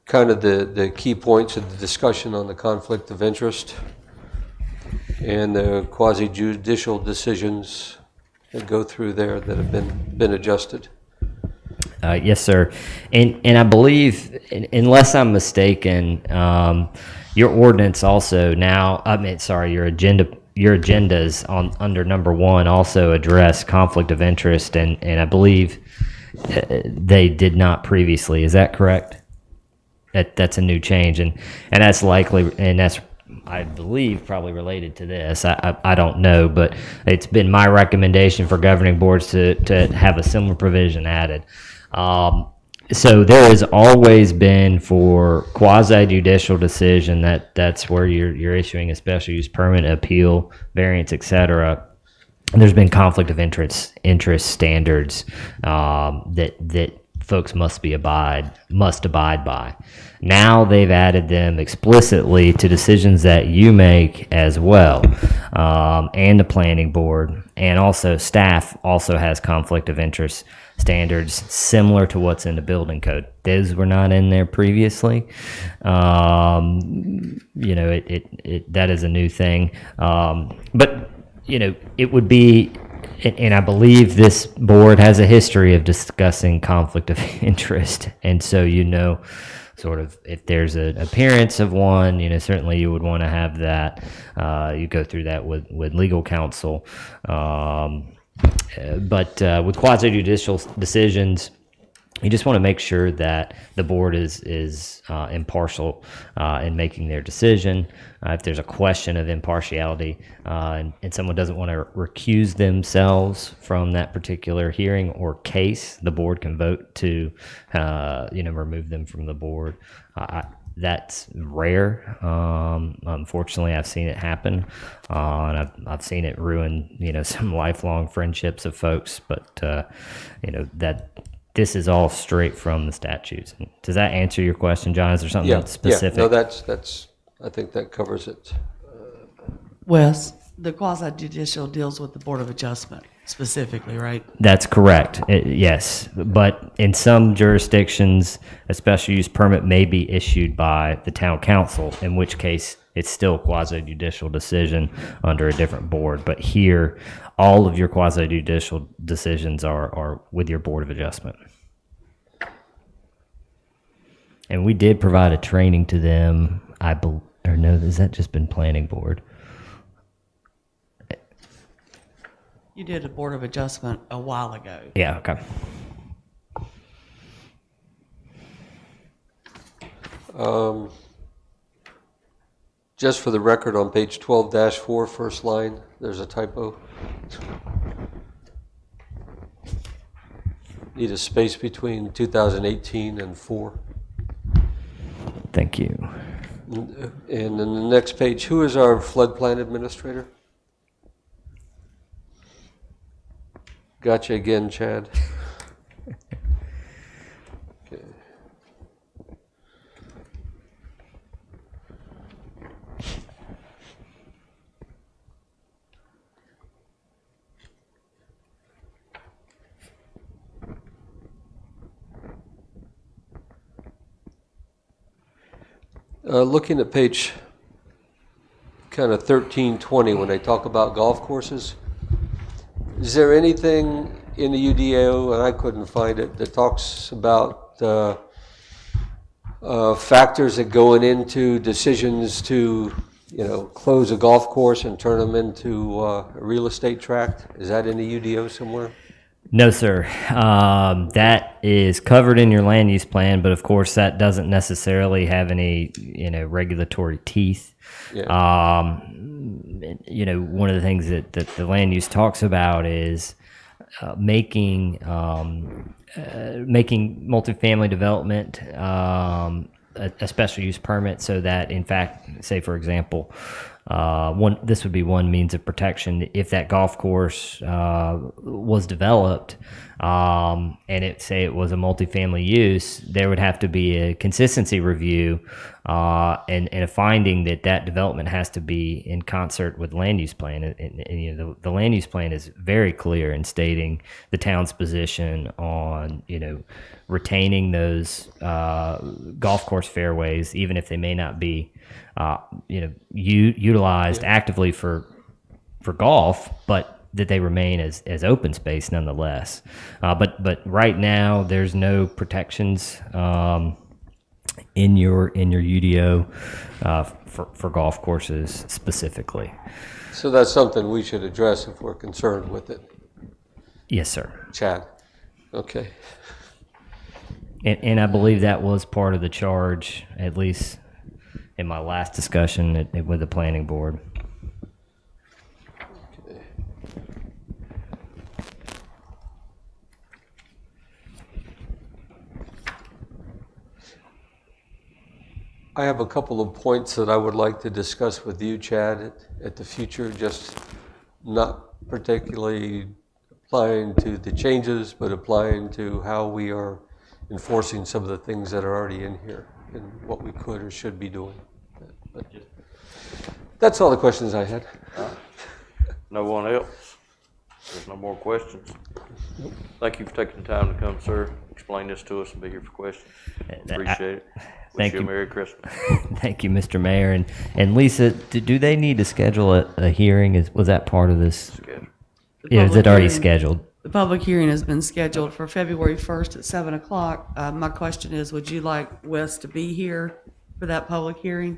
kind of the key points of the discussion on the conflict of interest and the quasi-judicial decisions that go through there that have been adjusted? Yes, sir. And I believe, unless I'm mistaken, your ordinance also now, your agendas under number 1 also address conflict of interest, and I believe they did not previously. Is that correct? That's a new change, and that's likely, and that's, I believe, probably related to this. I don't know, but it's been my recommendation for governing boards to have a similar provision added. So there has always been, for quasi-judicial decision, that's where you're issuing a special use permit, appeal, variance, etc. There's been conflict of interest standards that folks must abide by. Now they've added them explicitly to decisions that you make as well, and the planning board, and also staff also has conflict of interest standards similar to what's in the building code. Those were not in there previously. That is a new thing. But it would be And I believe this board has a history of discussing conflict of interest. And so, sort of if there's an appearance of one, certainly you would want to have that. You go through that with legal counsel. But with quasi-judicial decisions, you just want to make sure that the board is impartial in making their decision. If there's a question of impartiality and someone doesn't want to recuse themselves from that particular hearing or case, the board can vote to, remove them from the board. That's rare. Unfortunately, I've seen it happen, and I've seen it ruin, some lifelong friendships of folks. But that. This is all straight from the statutes. Does that answer your question, John? Is there something specific? Yeah, no, that's. I think that covers it. Wes, the quasi judicial deals with the Board of Adjustment specifically, right? That's correct. Yes, but in some jurisdictions, a special use permit may be issued by the town council, in which case it's still a quasi-judicial decision under a different board. But here, all of your quasi-judicial decisions are with your Board of Adjustment. And we did provide a training to them, has that just been planning board? You did a Board of Adjustment a while ago. Yeah, okay. Just for the record, on page 12-4, first line, there's a typo. Need a space between 2018 and 4. Thank you. And then the next page, who is our flood plan administrator? Gotcha again, Chad. Okay. Looking at page kind of 1320, when they talk about golf courses, is there anything in the UDO, and I couldn't find it, that talks about factors that going into decisions to, close a golf course and turn them into a real estate tract? Is that in the UDO somewhere? No, sir. That is covered in your land use plan, but of course that doesn't necessarily have any, regulatory teeth. Yeah. One of the things that the land use talks about is making multifamily development a special use permit, so that, in fact, say for example, this would be one means of protection. If that golf course was developed and it was a multifamily use, there would have to be a consistency review and a finding that development has to be in concert with land use plan. And the land use plan is very clear in stating the town's position on retaining those golf course fairways, even if they may not be utilized actively for golf, but that they remain as open space nonetheless. But right now there's no protections in your UDO for golf courses specifically. So that's something we should address if we're concerned with it. Yes, sir. Chad. Okay. And I believe that was part of the charge, at least in my last discussion with the planning board. Okay. I have a couple of points that I would like to discuss with you, Chad, at the future, just not particularly applying to the changes, but applying to how we are enforcing some of the things that are already in here and what we could or should be doing. But that's all the questions I had. No one else? There's no more questions? Thank you for taking the time to come, sir, explain this to us and be here for questions. Appreciate it. Thank Wish you. a Merry Christmas. Thank you, Mr. Mayor. And Lisa, do they need to schedule a hearing? Was that part of this? Yeah, is public it already hearing- scheduled? The public hearing has been scheduled for February 1st at 7 o'clock. My question is, would you like Wes to be here for that public hearing?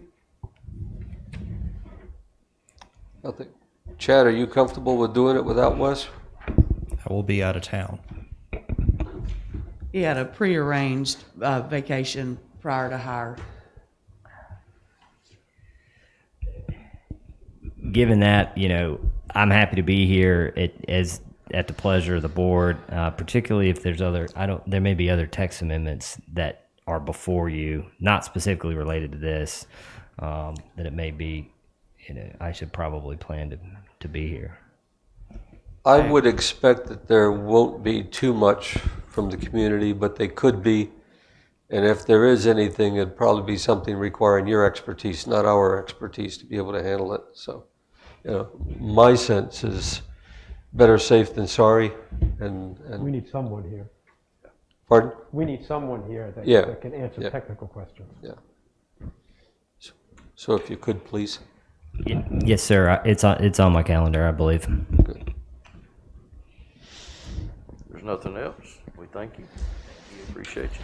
I think, Chad, are you comfortable with doing it without Wes? I will be out of town. He had a prearranged vacation prior to hire. Given that, I'm happy to be here as at the pleasure of the board, particularly if there's there may be other text amendments that are before you, not specifically related to this, that it may be, I should probably plan to be here. I would expect that there won't be too much from the community, but they could be. And if there is anything, it'd probably be something requiring your expertise, not our expertise, to be able to handle it. So, my sense is better safe than sorry. And We need someone here. pardon? We need someone here that, Yeah. that can answer Yeah. technical questions. Yeah. So if you could, please. Yes, sir. It's on my calendar, I believe. Good. There's nothing else. We thank you. We appreciate you.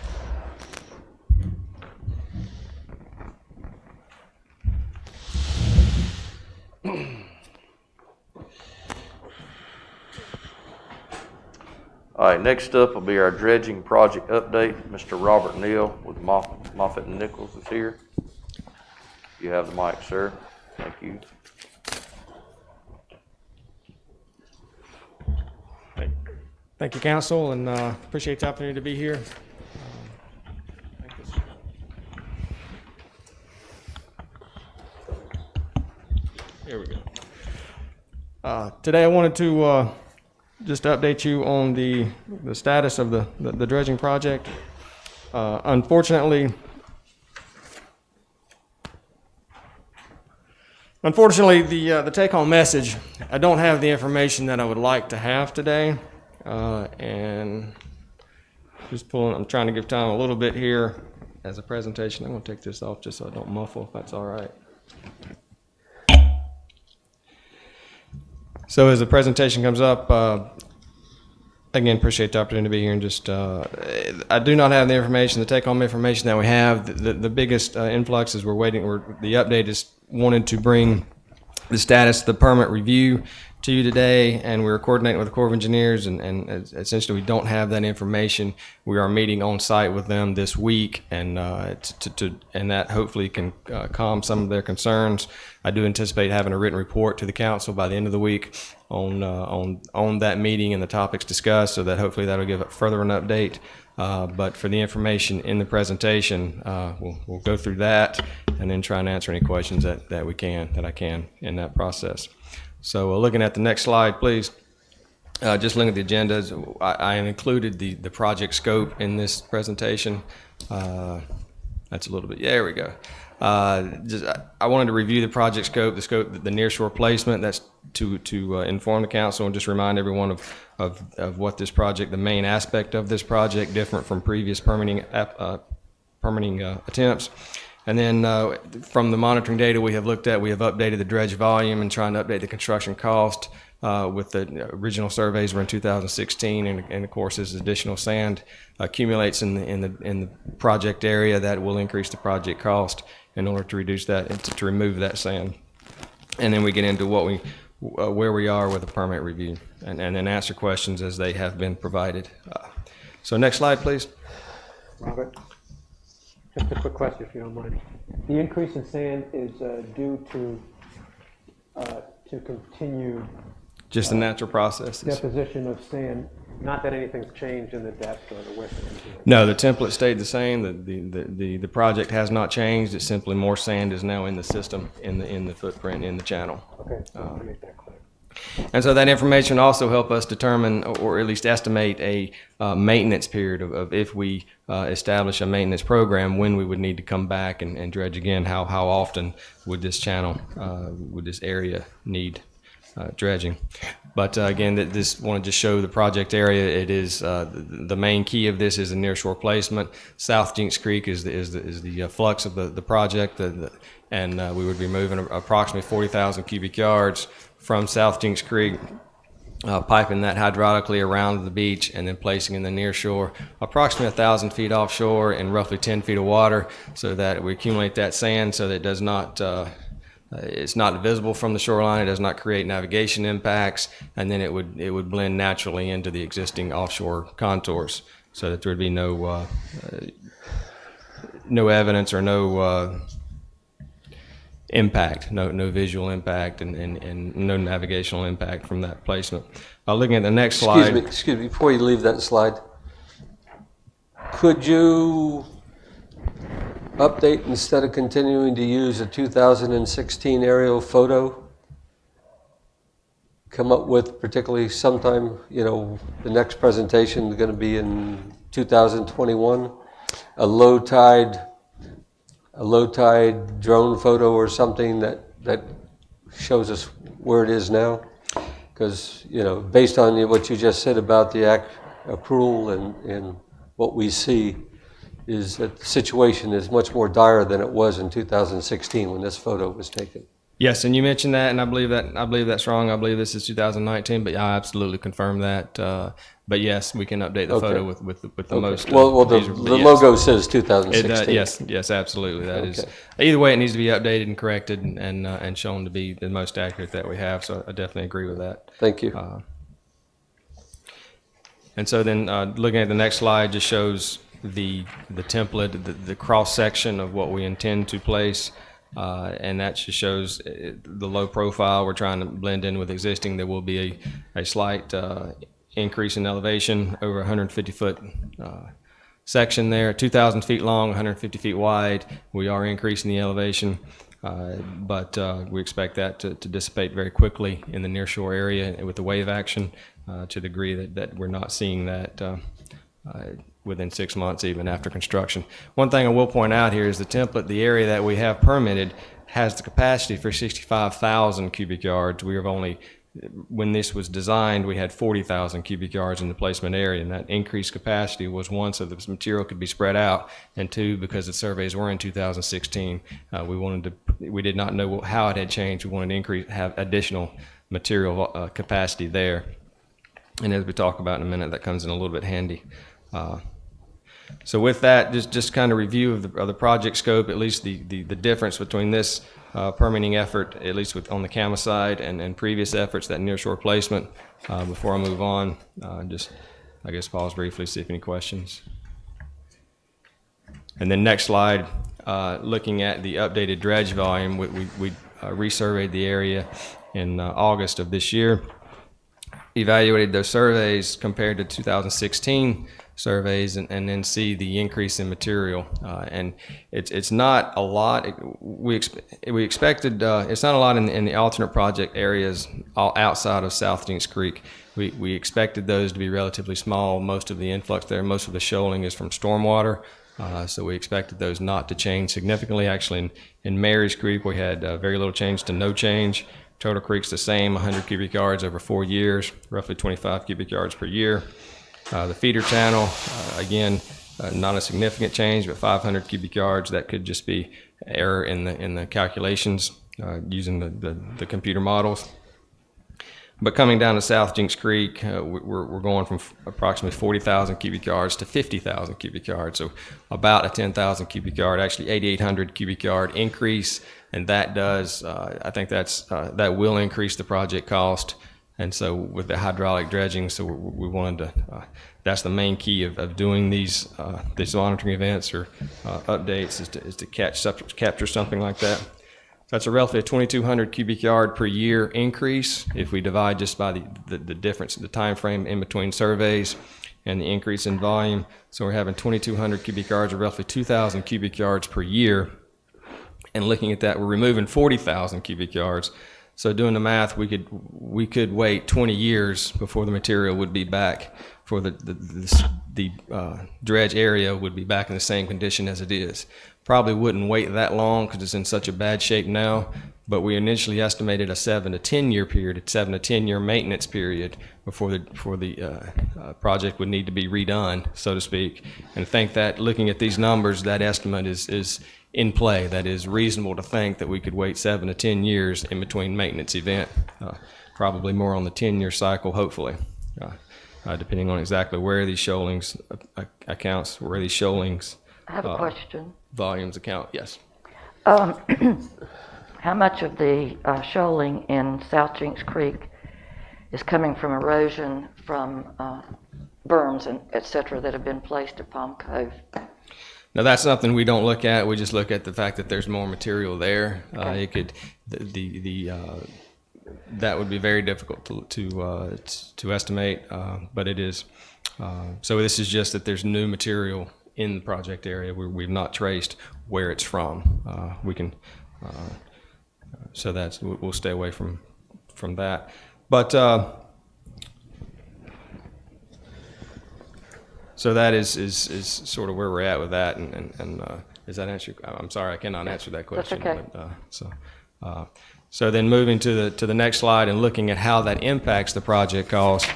All right, next up will be our dredging project update. Mr. Robert Neal with Moffitt and Nichols is here. You have the mic, sir. Thank you. Thank you, council, and appreciate the opportunity to be here. Here we go. Today I wanted to just update you on the status of the dredging project. Unfortunately, the take-home message, I don't have the information that I would like to have today. And just I'm trying to give time a little bit here as a presentation. I'm going to take this off just so I don't muffle, if that's all right. So as the presentation comes up, again, appreciate the opportunity to be here, and just, I do not have the information, the take-home information that we have. The biggest influx is the update is wanted to bring the status of the permit review to you today, and we're coordinating with the Corps of Engineers, and essentially we don't have that information. We are meeting on site with them this week, and and that hopefully can calm some of their concerns. I do anticipate having a written report to the council by the end of the week on that meeting and the topics discussed, so that hopefully that'll give further an update. But for the information in the presentation, we'll go through that and then try and answer any questions that I can in that process. So looking at the next slide, please. Just looking at the agendas, I included the project scope in this presentation. That's a little bit, there we go. I wanted to review the project scope, the nearshore placement. That's to inform the council and just remind everyone of what this project, the main aspect of this project, different from previous permitting attempts. And then from the monitoring data we have looked at, we have updated the dredge volume and trying to update the construction cost. With the original surveys were in 2016, and of course, as additional sand accumulates in the project area, that will increase the project cost in order to reduce that and to remove that sand. And then we get into where we are with the permit review, and then answer questions as they have been provided. So next slide, please. Robert, just a quick question, if you don't mind. The increase in sand is due to continued Just the natural processes. deposition of sand, not that anything's changed in the depth or the width. No, the template stayed the same. The project has not changed. It's simply more sand is now in the system, in the footprint, in the channel. Okay, so to make that clear. And so that information also help us determine, or at least estimate, a maintenance period of if we establish a maintenance program, when we would need to come back and dredge again. How often would this channel, would this area need dredging? But again, this want to just show the project area. It is the main key of this is the nearshore placement. South Jinks Creek is the flux of the project, and we would be moving approximately 40,000 cubic yards from South Jinks Creek piping that hydraulically around the beach and then placing in the near shore, approximately 1,000 feet offshore and roughly 10 feet of water, so that we accumulate that sand so that it does not, it's not visible from the shoreline, it does not create navigation impacts, and then it would blend naturally into the existing offshore contours, so that there would be no evidence or no impact, no visual impact, and no navigational impact from that placement. Looking at the next slide. Excuse me, before you leave that slide, could you update, instead of continuing to use a 2016 aerial photo, come up with, particularly sometime, the next presentation is going to be in 2021, a low tide drone photo or something that shows us where it is now? Because, based on what you just said about the accrual and what we see, is that the situation is much more dire than it was in 2016 when this photo was taken. Yes, and you mentioned that, and I believe that's wrong. I believe this is 2019, but I absolutely confirm that. But yes, we can update the photo with the most. Well, the logo says 2016. Yes, absolutely. That is. Either way, it needs to be updated and corrected and shown to be the most accurate that we have. So I definitely agree with that. Thank you. And so then, looking at the next slide, just shows the template, the cross section of what we intend to place. And that just shows the low profile. We're trying to blend in with existing. There will be a slight increase in elevation over 150-foot section there, 2,000 feet long, 150 feet wide. We are increasing the elevation, but we expect that to dissipate very quickly in the nearshore area with the wave action to the degree that we're not seeing that within 6 months, even after construction. One thing I will point out here is the template, the area that we have permitted has the capacity for 65,000 cubic yards. We have only, when this was designed, we had 40,000 cubic yards in the placement area, and that increased capacity was, one, so the material could be spread out, and two, because the surveys were in 2016, we did not know how it had changed. We wanted to have additional material capacity there. And as we talk about in a minute, that comes in a little bit handy. So with that, just kind of review of the project scope, at least the difference between this permitting effort, at least on the CAMA side, and previous efforts, that nearshore placement. Before I move on, just, I guess, pause briefly, see if any questions. And then next slide, looking at the updated dredge volume, we resurveyed the area in August of this year, evaluated those surveys compared to 2016 surveys, and then see the increase in material. And it's not a lot. We expected, it's not a lot in the alternate project areas outside of South Dinks Creek. We expected those to be relatively small. Most of the influx there, most of the shoaling is from stormwater. So we expected those not to change significantly. Actually, in Mary's Creek, we had very little change to no change. Turtle Creek's the same, 100 cubic yards over 4 years, roughly 25 cubic yards per year. The feeder channel, again, not a significant change, but 500 cubic yards. That could just be error in the calculations using the computer models. But coming down to South Dinks Creek, we're going from approximately 40,000 cubic yards to 50,000 cubic yards. So about a 10,000 cubic yard, actually 8,800 cubic yard increase. And that does, I think that will increase the project cost. And so with the hydraulic dredging, so we wanted to, that's the main key of doing these monitoring events or updates is to capture something like that. So that's roughly a 2,200 cubic yard per year increase if we divide just by the difference in the time frame in between surveys and the increase in volume. So we're having 2,200 cubic yards or roughly 2,000 cubic yards per year. And looking at that, we're removing 40,000 cubic yards. So doing the math, we could wait 20 years before the material would be back, for the dredge area would be back in the same condition as it is. Probably wouldn't wait that long because it's in such a bad shape now, but we initially estimated a 7 to 10 year period, a 7 to 10 year maintenance period before the project would need to be redone, so to speak. And I think that looking at these numbers, that estimate is in play. That is reasonable to think that we could wait 7 to 10 years in between maintenance event. probably more on the 10-year cycle, hopefully, depending on exactly where these shoalings accounts, where these shoalings I have a question. volumes account. Yes. How much of the shoaling in South Jinks Creek is coming from erosion from berms and et cetera that have been placed at Palm Cove? Now that's something we don't look at. We just look at the fact that there's more material there. Okay. It could that would be very difficult to estimate, but it is. So this is just that there's new material in the project area. We've not traced where it's from. We can. So we'll stay away from that. But so that is sort of where we're at with that. And does that answer? I'm sorry, I cannot answer that question. That's okay. But, so then moving to the next slide and looking at how that impacts the project cost.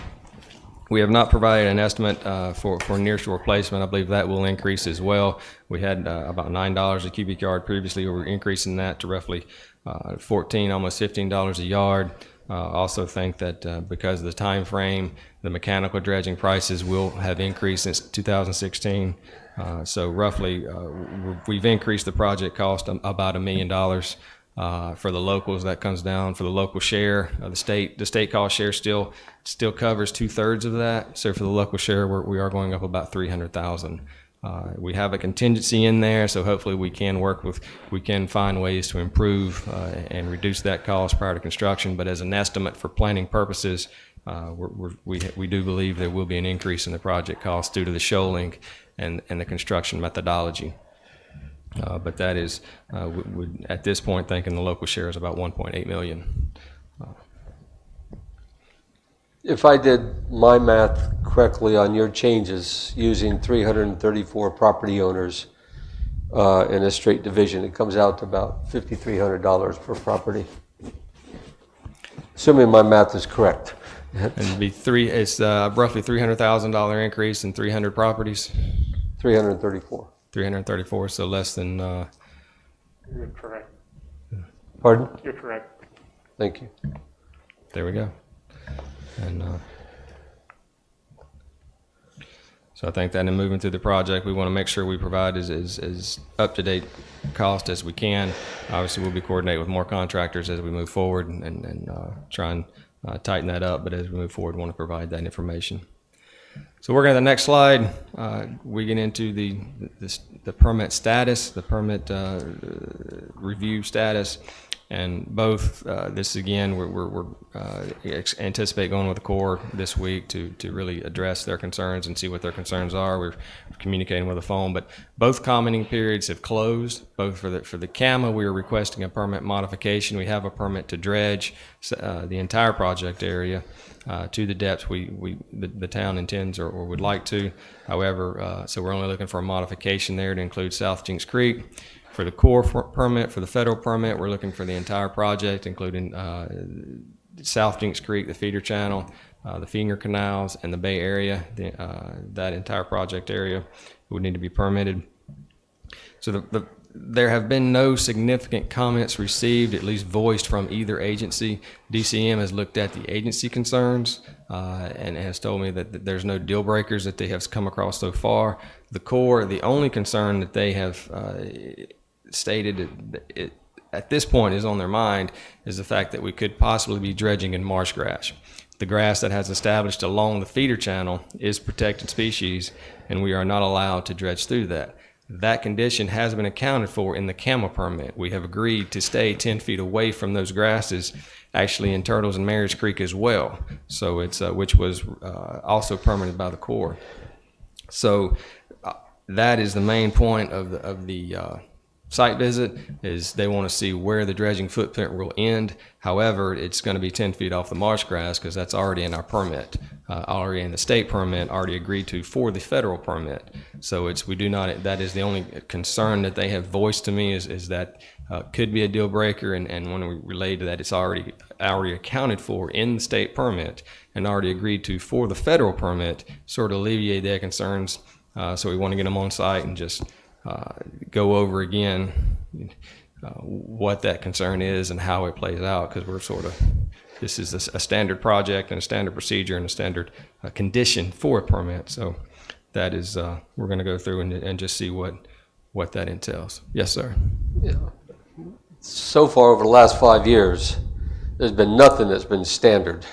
We have not provided an estimate for nearshore placement. I believe that will increase as well. We had about $9 a cubic yard previously. We're increasing that to roughly $14, almost $15 a yard. Also think that because of the time frame, the mechanical dredging prices will have increased since 2016. So roughly, we've increased the project cost about $1 million. For the locals, that comes down for the local share. The state cost share still covers 2/3 of that. So for the local share, we are going up about $300,000. We have a contingency in there, so hopefully we can find ways to improve and reduce that cost prior to construction. But as an estimate for planning purposes, we do believe there will be an increase in the project cost due to the shoaling and the construction methodology. But that is, at this point, thinking the local share is about $1.8 million. If I did my math correctly on your changes, using 334 property owners in a straight division, it comes out to about $5,300 per property. Assuming my math is correct. And it'd be it's roughly $300,000 increase in 300 properties. 334. 334, so less than. You're correct. Pardon? You're correct. Thank you. There we go. And so I think that in moving through the project, we want to make sure we provide as up-to-date cost as we can. Obviously, we'll be coordinating with more contractors as we move forward and try and tighten that up. But as we move forward, we want to provide that information. So we're going to the next slide. We get into the permit status, the permit review status, and both. This again, we're anticipate going with the Corps this week to really address their concerns and see what their concerns are. We're communicating with the phone, but both commenting periods have closed. Both for the CAMA, we are requesting a permit modification. We have a permit to dredge the entire project area. To the depths the town intends or would like to. However, so we're only looking for a modification there to include South Jinks Creek. For the Corps permit, for the federal permit, we're looking for the entire project, including South Jinks Creek, the feeder channel, the Finger Canals, and the Bay Area. That entire project area would need to be permitted. So there have been no significant comments received, at least voiced from either agency. DCM has looked at the agency concerns and has told me that there's no deal breakers that they have come across so far. The Corps, the only concern that they have stated at this point is on their mind is the fact that we could possibly be dredging in marsh grass. The grass that has established along the feeder channel is protected species, and we are not allowed to dredge through that. That condition has been accounted for in the CAMA permit. We have agreed to stay 10 feet away from those grasses, actually in Turtles and Marriage Creek as well. So it's which was also permitted by the Corps. So that is the main point of the site visit, is they want to see where the dredging footprint will end. However, it's going to be 10 feet off the marsh grass because that's already in our permit, already in the state permit, already agreed to for the federal permit. So that is the only concern that they have voiced to me is that could be a deal breaker. And when we relate to that, it's already accounted for in the state permit and already agreed to for the federal permit, sort of alleviate their concerns. So we want to get them on site and just go over again what that concern is and how it plays out, because we're sort of this is a standard project and a standard procedure and a standard condition for a permit. So that is, we're going to go through and just see what that entails. Yes, sir. Yeah. So far over the last 5 years, there's been nothing that's been standard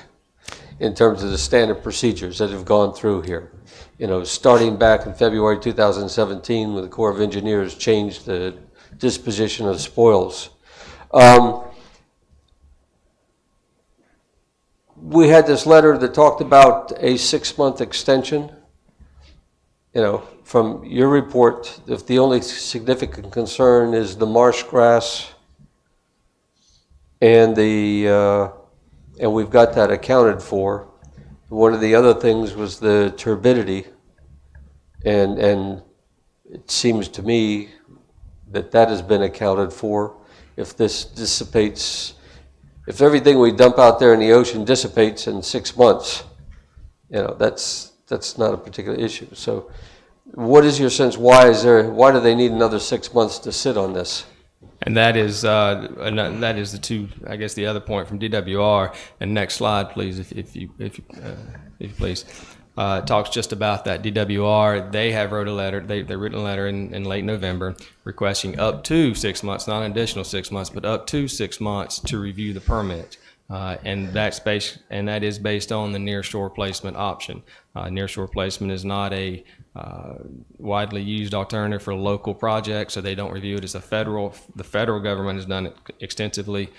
in terms of the standard procedures that have gone through here. You know, starting back in February 2017 when the Corps of Engineers changed the disposition of spoils. We had this letter that talked about a 6-month extension. You know, from your report, if the only significant concern is the marsh grass and and we've got that accounted for. One of the other things was the turbidity, and it seems to me that has been accounted for. If this dissipates, if everything we dump out there in the ocean dissipates in 6 months, you know, that's not a particular issue. So what is your sense? Why do they need another 6 months to sit on this? And that is the two, I guess, the other point from DWR. And next slide, please, if you please. Talks just about that. DWR, they have wrote a letter. They written a letter in late November requesting up to 6 months, not an additional 6 months, but up to 6 months to review the permit. And that is based on the near shore placement option. Near shore placement is not a widely used alternative for local projects, so they don't review it as the federal government has done it extensively,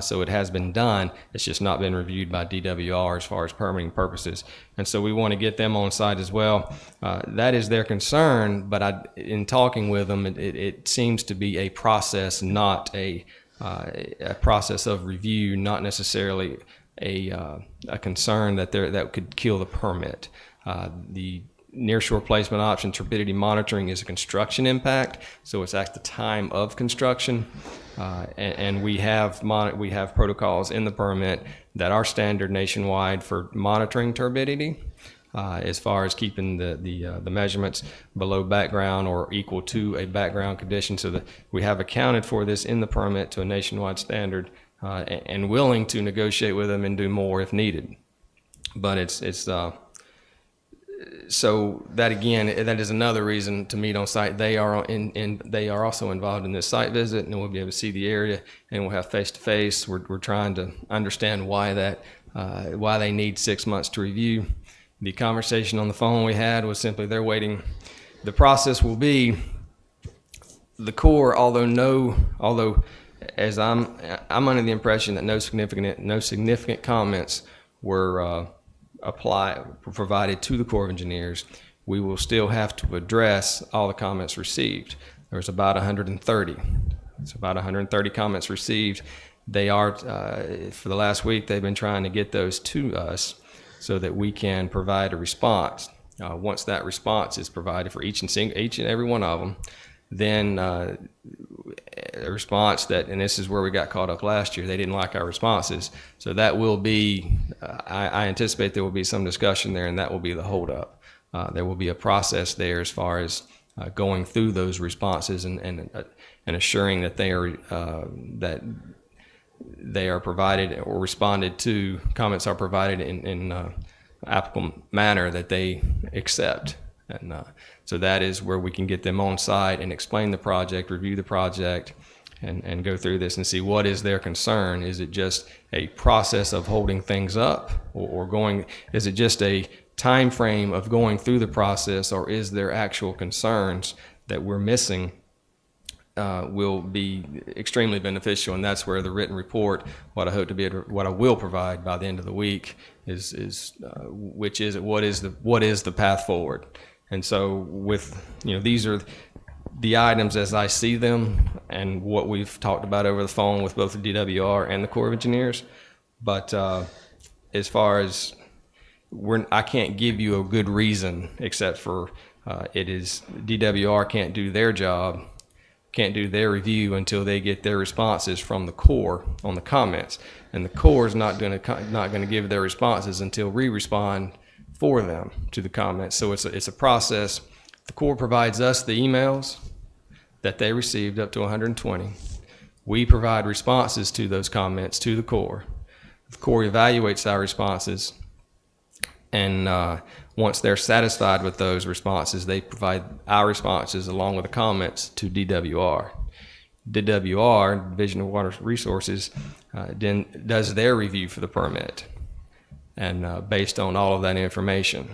so it has been done. It's just not been reviewed by DWR as far as permitting purposes, and so we want to get them on site as well. That is their concern, but in talking with them, it seems to be a process, not a process of review, not necessarily a concern that could kill the permit. The nearshore placement option turbidity monitoring is a construction impact, so it's at the time of construction, and we have protocols in the permit that are standard nationwide for monitoring turbidity, as far as keeping the measurements below background or equal to a background condition, so that we have accounted for this in the permit to a nationwide standard, and willing to negotiate with them and do more if needed. But so that again, that is another reason to meet on site. They are they are also involved in this site visit, and we'll be able to see the area, and we'll have face to face. We're trying to understand why they need 6 months to review. The conversation on the phone we had was simply they're waiting. The process will be the Corps, although as I'm under the impression that no significant comments were provided to the Corps of Engineers, we will still have to address all the comments received. There's about 130. It's about 130 comments received. They are, for the last week, they've been trying to get those to us so that we can provide a response. Once that response is provided for each and every one of them, then a response and this is where we got caught up last year, they didn't like our responses. So that will be, I anticipate there will be some discussion there, and that will be the holdup. There will be a process there as far as going through those responses and assuring that they are provided or responded to, comments are provided in applicable manner that they accept. And so that is where we can get them on site and explain the project, review the project, and go through this and see what is their concern. Is it just a process of holding things up, is it just a time frame of going through the process, or is there actual concerns that we're missing? Will be extremely beneficial, and that's where the written report, what I will provide by the end of the week, is what is the path forward. And so these are the items as I see them, and what we've talked about over the phone with both the DWR and the Corps of Engineers. But as far as I can't give you a good reason, except for DWR can't do their job, can't do their review until they get their responses from the Corps on the comments, and the Corps is not going to give their responses until we respond for them to the comments. So it's a process. The Corps provides us the emails that they received, up to 120. We provide responses to those comments to the Corps. The Corps evaluates our responses, and once they're satisfied with those responses, they provide our responses along with the comments to DWR. DWR, Division of Water Resources, then does their review for the permit, and based on all of that information.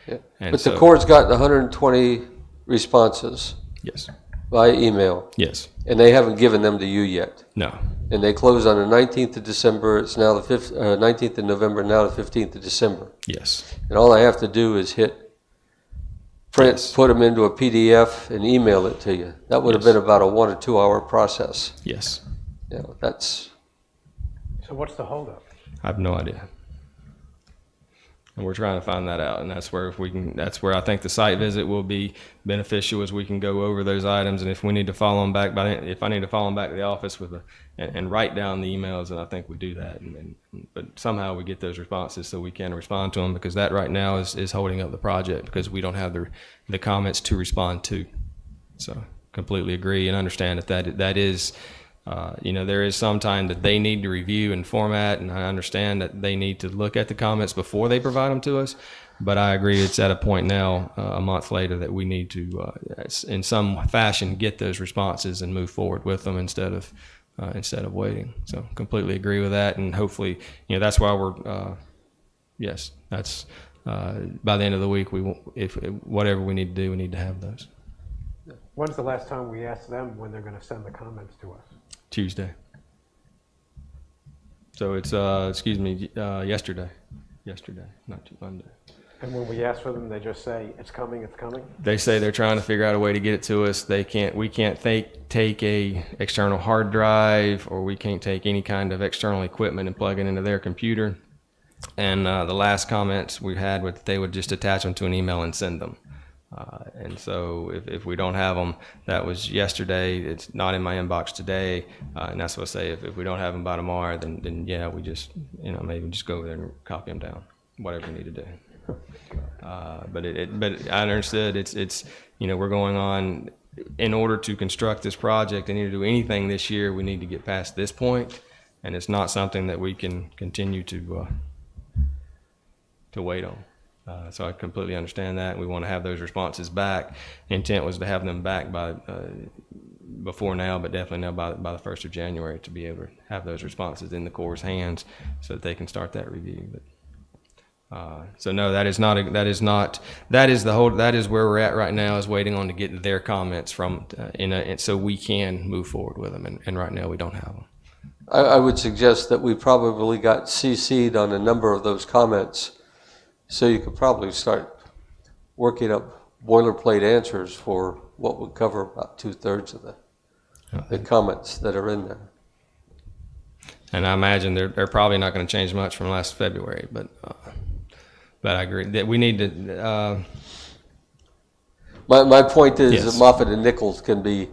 Yeah. And But the so- Corps got 120 responses Yes. by email, Yes. and they haven't given them to you yet. No. And they closed on the 19th of December. It's now the 19th of November, now the 15th of December. Yes. And all I have to do is hit print, Yes. put them into a PDF, and email it to you. That would have Yes. been about a 1 or 2 hour process. Yes. You know, that's, So what's the holdup? I have no idea. And we're trying to find that out, and that's where if we can, that's where I think the site visit will be beneficial, as we can go over those items, and if we need to follow them back if I need to follow them back to the office with and write down the emails, then I think we do that. But somehow we get those responses so we can respond to them, because that right now is holding up the project, because we don't have the comments to respond to. So completely agree and understand that is. There is some time that they need to review and format, and I understand that they need to look at the comments before they provide them to us. But I agree it's at a point now, a month later, that we need to, in some fashion, get those responses and move forward with them instead of waiting. So completely agree with that, and hopefully, that's why we're, yes, that's by the end of the week, if whatever we need to do, we need to have those. When's the last time we asked them when they're going to send the comments to us? Tuesday. So it's yesterday, not Monday. And when we ask for them, they just say, it's coming, it's coming? They say they're trying to figure out a way to get it to us. We can't take a external hard drive, or we can't take any kind of external equipment and plug it into their computer. And the last comments we had was they would just attach them to an email and send them. And so if we don't have them, that was yesterday, it's not in my inbox today, and that's what I say, if we don't have them by tomorrow, then yeah, we just, maybe just go over there and copy them down, whatever we need to do. But I understood it's we're going on, in order to construct this project and to do anything this year, we need to get past this point, and it's not something that we can continue to wait on. So I completely understand that. We want to have those responses back. The intent was to have them back by before now, but definitely now by the 1st of January, to be able to have those responses in the Corps' hands so that they can start that review. But so no, that is where we're at right now, is waiting on to get their comments from so we can move forward with them. And right now we don't have them. I would suggest that we probably got CC'd on a number of those comments. So you could probably start working up boilerplate answers for what would cover about 2/3 of the comments that are in there. And I imagine they're probably not going to change much from last February, but I agree that we need to. My point is Yes. that Moffett and Nichols can be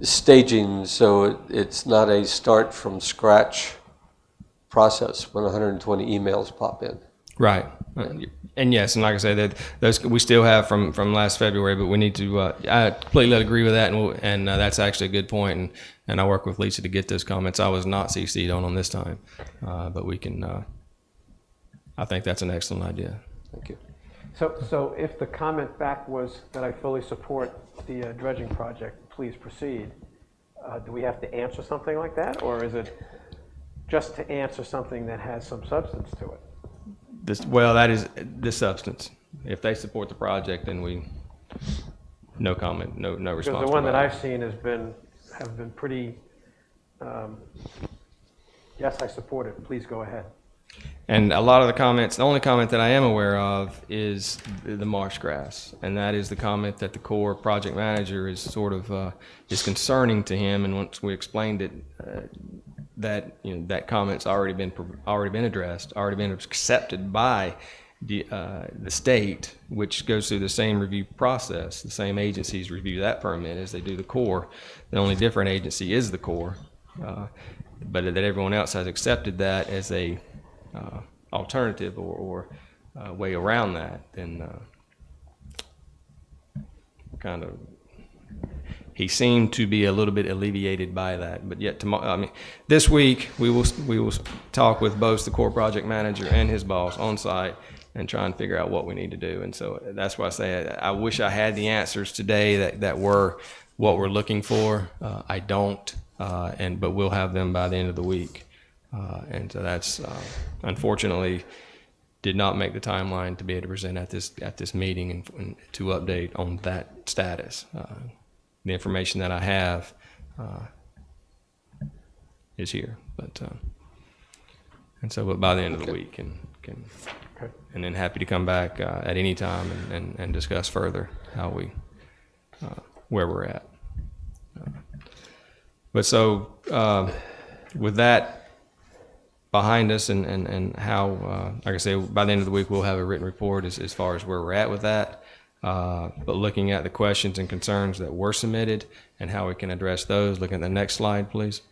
staging, so it's not a start from scratch process when 120 emails pop in. Right. And yes, and like I said, that those we still have from last February, but we need to. I completely agree with that, and that's actually a good point. And I work with Lisa to get those comments. I was not CC'd on this time, but we can. I think that's an excellent idea. Thank you. So if the comment back was that I fully support the dredging project, please proceed, do we have to answer something like that, or is it just to answer something that has some substance to it? That is the substance. If they support the project, then no comment, no response. Because the one that I've seen have been pretty, yes, I support it, please go ahead. And a lot of the comments, the only comment that I am aware of is the marsh grass, and that is the comment that the Corps project manager is sort of is concerning to him. And once we explained it, that comment's already been addressed, already been accepted by the state, which goes through the same review process. The same agencies review that permit as they do the Corps. The only different agency is the Corps, but that everyone else has accepted that as a alternative or way around that, then kind of he seemed to be a little bit alleviated by that. But yet tomorrow, I mean, this week we will talk with both the Corps project manager and his boss on site and try and figure out what we need to do. And so that's why I say I wish I had the answers today that were what we're looking for. I don't, but we'll have them by the end of the week. And so that's unfortunately did not make the timeline to be able to present at this meeting and to update on that status. The information that I have is here, but by the end of the week can Okay. and then happy to come back at any time and discuss further how we where we're at. But so with that behind us and how, like I say, by the end of the week, we'll have a written report as far as where we're at with that. But looking at the questions and concerns that were submitted and how we can address those, look at the next slide, please.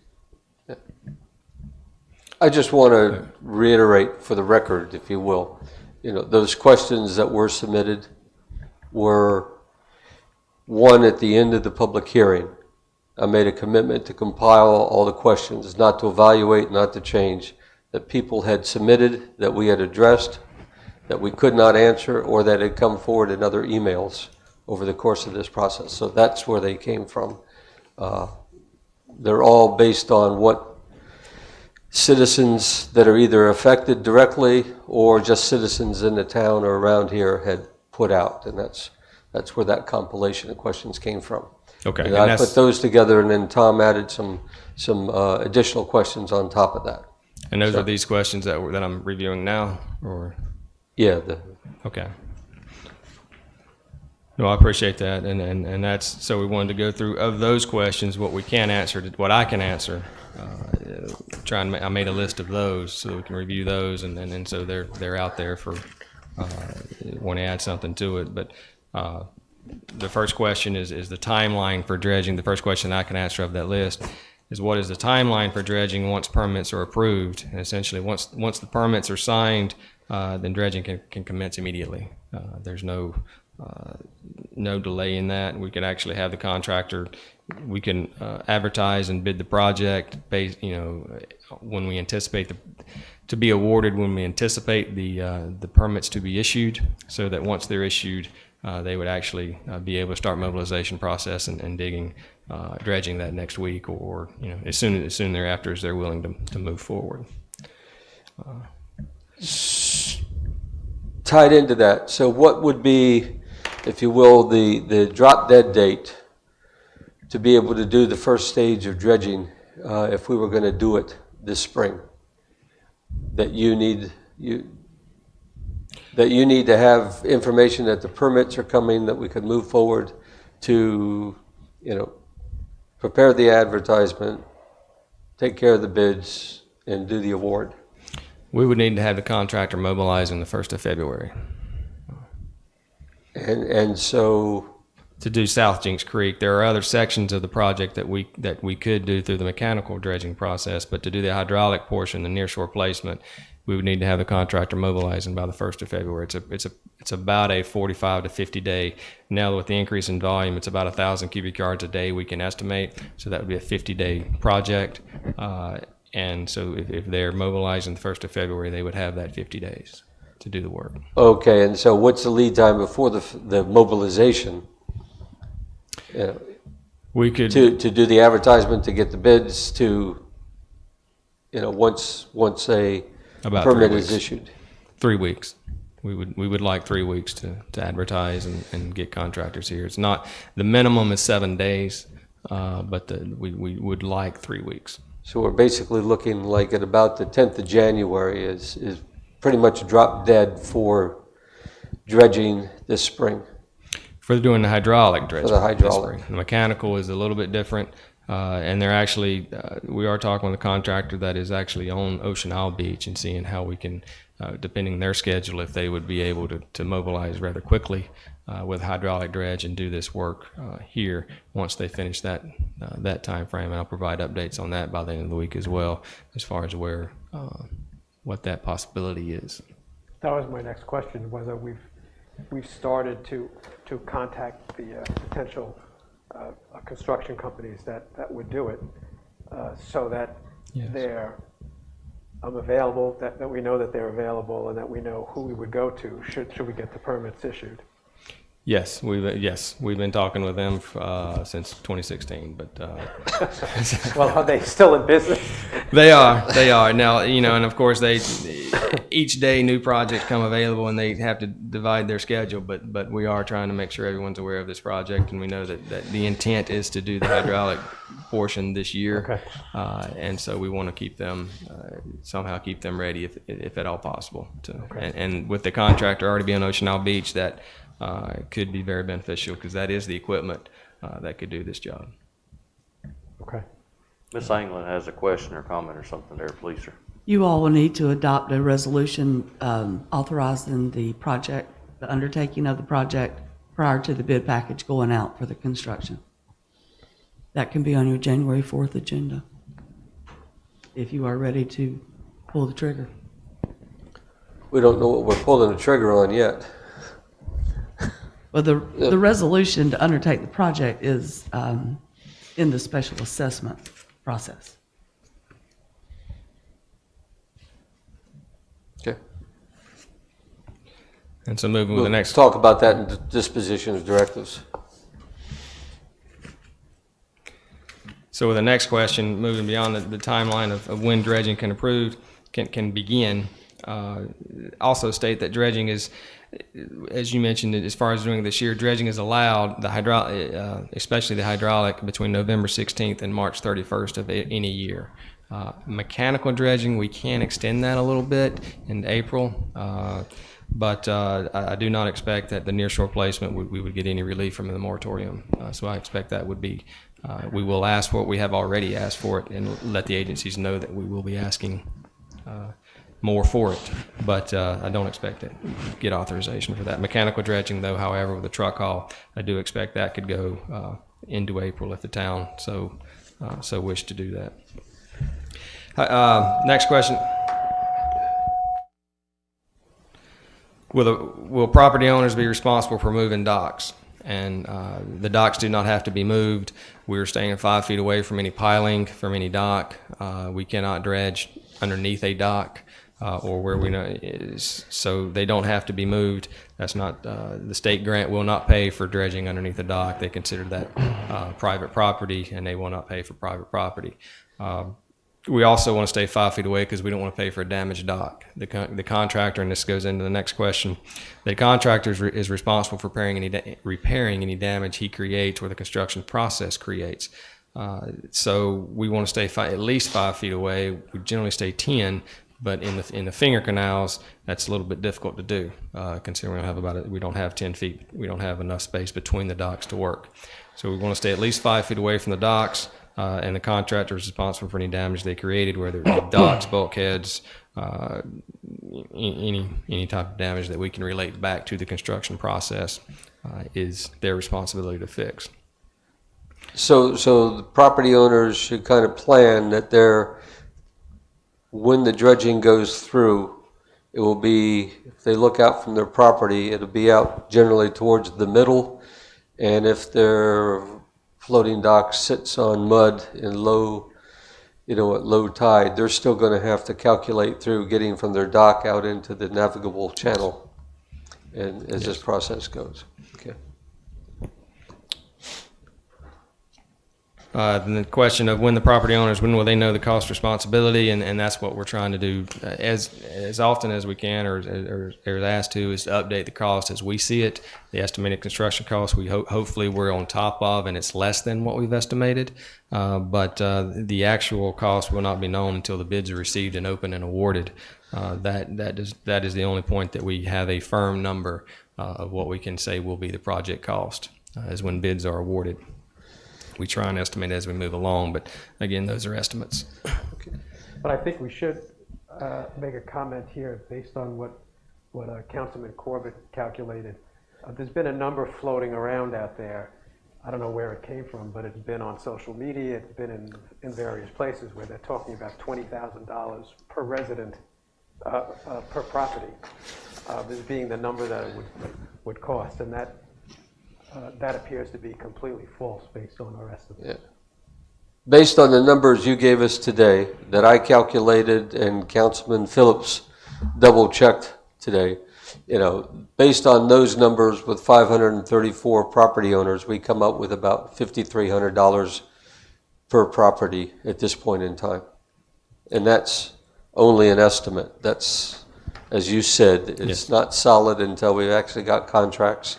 I just want to reiterate for the record, if you will, those questions that were submitted were one at the end of the public hearing. I made a commitment to compile all the questions, not to evaluate, not to change, that people had submitted, that we had addressed, that we could not answer, or that had come forward in other emails over the course of this process. So that's where they came from. They're all based on what citizens that are either affected directly or just citizens in the town or around here had put out, and that's where that compilation of questions came from. Okay. And I put those together, and then Tom added some additional questions on top of that. And those are these questions that I'm reviewing now, or? Yeah. Okay. No, I appreciate that, and that's, so we wanted to go through, of those questions, what we can answer, what I can answer, I made a list of those so we can review those, and so they're out there for, want to add something to it, but the first question is the timeline for dredging. The first question I can answer of that list is, what is the timeline for dredging once permits are approved? And essentially, once the permits are signed, then dredging can commence immediately. There's no delay in that. We could actually have the contractor, we can advertise and bid the project based, when we anticipate to be awarded, when we anticipate the permits to be issued, so that once they're issued, they would actually be able to start mobilization process and digging, dredging that next week, or as soon thereafter as they're willing to move forward. Tied into that, so what would be, if you will, the drop dead date to be able to do the first stage of dredging, if we were going to do it this spring, that you need to have information that the permits are coming, that we could move forward to, prepare the advertisement, take care of the bids, and do the award? We would need to have the contractor mobilizing the 1st of February. And so, to do South Jinks Creek, there are other sections of the project that we could do through the mechanical dredging process, but to do the hydraulic portion, the nearshore placement, we would need to have the contractor mobilizing by the 1st of February. It's about a 45 to 50 day. Now with the increase in volume, it's about 1,000 cubic yards a day we can estimate. So that would be a 50-day project. And so if they're mobilizing the 1st of February, they would have that 50 days to do the work. Okay, and so what's the lead time before the mobilization? We could to do the advertisement, to get the bids, to once a about permit 3 is weeks. issued. 3 weeks. We would like 3 weeks to advertise and get contractors here. It's not, the minimum is 7 days, but we would like 3 weeks. So we're basically looking like at about the 10th of January is pretty much drop dead for dredging this spring. For doing the hydraulic dredging. For the hydraulic. The mechanical is a little bit different, and they're actually, we are talking with a contractor that is actually on Ocean Isle Beach and seeing how we can, depending on their schedule, if they would be able to mobilize rather quickly with hydraulic dredge and do this work here once they finish that time frame. And I'll provide updates on that by the end of the week as well, as far as what that possibility is. That was my next question, whether we've started to contact the potential construction companies that would do it, so that Yes. they're available, that we know that they're available, and that we know who we would go to should we get the permits issued. Yes, we've been talking with them since 2016, but Well, are they still in business? They are now. And of course, each day new projects come available, and they have to divide their schedule. But we are trying to make sure everyone's aware of this project, and we know that the intent is to do the hydraulic portion this year. Okay. And so we want to keep them somehow keep them ready if at all possible. And with the contractor already being on Ocean Isle Beach, that could be very beneficial because that is the equipment that could do this job. Okay. Ms. England has a question or comment or something there, please, sir. You all will need to adopt a resolution authorizing the project, the undertaking of the project prior to the bid package going out for the construction. That can be on your January 4th agenda if you are ready to pull the trigger. We don't know what we're pulling the trigger on yet. Well, the resolution to undertake the project is in the special assessment process. Okay. And so moving with We'll the next. talk about that in the disposition of directives. So with the next question, moving beyond the timeline of when dredging can begin, also state that dredging is, as you mentioned, as far as doing this year, dredging is allowed, especially the hydraulic, between November 16th and March 31st of any year. Mechanical dredging, we can extend that a little bit in April, but I do not expect that the nearshore placement we would get any relief from the moratorium. So I expect that would be, we will ask for it, we have already asked for it, and let the agencies know that we will be asking more for it, but I don't expect to get authorization for that. Mechanical dredging, though, however, with the truck haul, I do expect that could go into April if the town so wish to do that. Next question. Will property owners be responsible for moving docks? And the docks do not have to be moved. We're staying 5 feet away from any piling, from any dock. We cannot dredge underneath a dock or where we know is, so they don't have to be moved. That's not, the state grant will not pay for dredging underneath a dock. They consider that private property, and they will not pay for private property. We also want to stay 5 feet away because we don't want to pay for a damaged dock. The contractor, and this goes into the next question, the contractor is responsible for repairing any damage he creates or the construction process creates. So we want to stay at least 5 feet away. We generally stay 10, but in the finger canals, that's a little bit difficult to do, considering we don't have 10 feet. We don't have enough space between the docks to work. So we want to stay at least 5 feet away from the docks. And the contractor is responsible for any damage they created, whether it be docks, bulkheads, any type of damage that we can relate back to the construction process is their responsibility to fix. So the property owners should kind of plan that when the dredging goes through, it will be, if they look out from their property, it'll be out generally towards the middle, and if their floating dock sits on mud in low tide, they're still going to have to calculate through getting from their dock out into the navigable channel, and as this process goes. Okay. Then the question of when the property owners, when will they know the cost responsibility, and that's what we're trying to do as often as we can, or asked to, is to update the cost as we see it. The estimated construction cost, we hopefully we're on top of, and it's less than what we've estimated. But the actual cost will not be known until the bids are received and open and awarded. That is the only point that we have a firm number of what we can say will be the project cost, is when bids are awarded. We try and estimate as we move along, but again, those are estimates. Okay. But I think we should make a comment here based on what Councilman Corbett calculated. There's been a number floating around out there. I don't know where it came from, but it's been on social media. It's been in various places where they're talking about $20,000 per resident per property as being the number that it would cost, and that that appears to be completely false based on our estimates. Yeah. Based on the numbers you gave us today, that I calculated and Councilman Phillips double-checked today, based on those numbers with 534 property owners, we come up with about $5,300 per property at this point in time. And that's only an estimate. That's, as you said, it's not solid until we've actually got contracts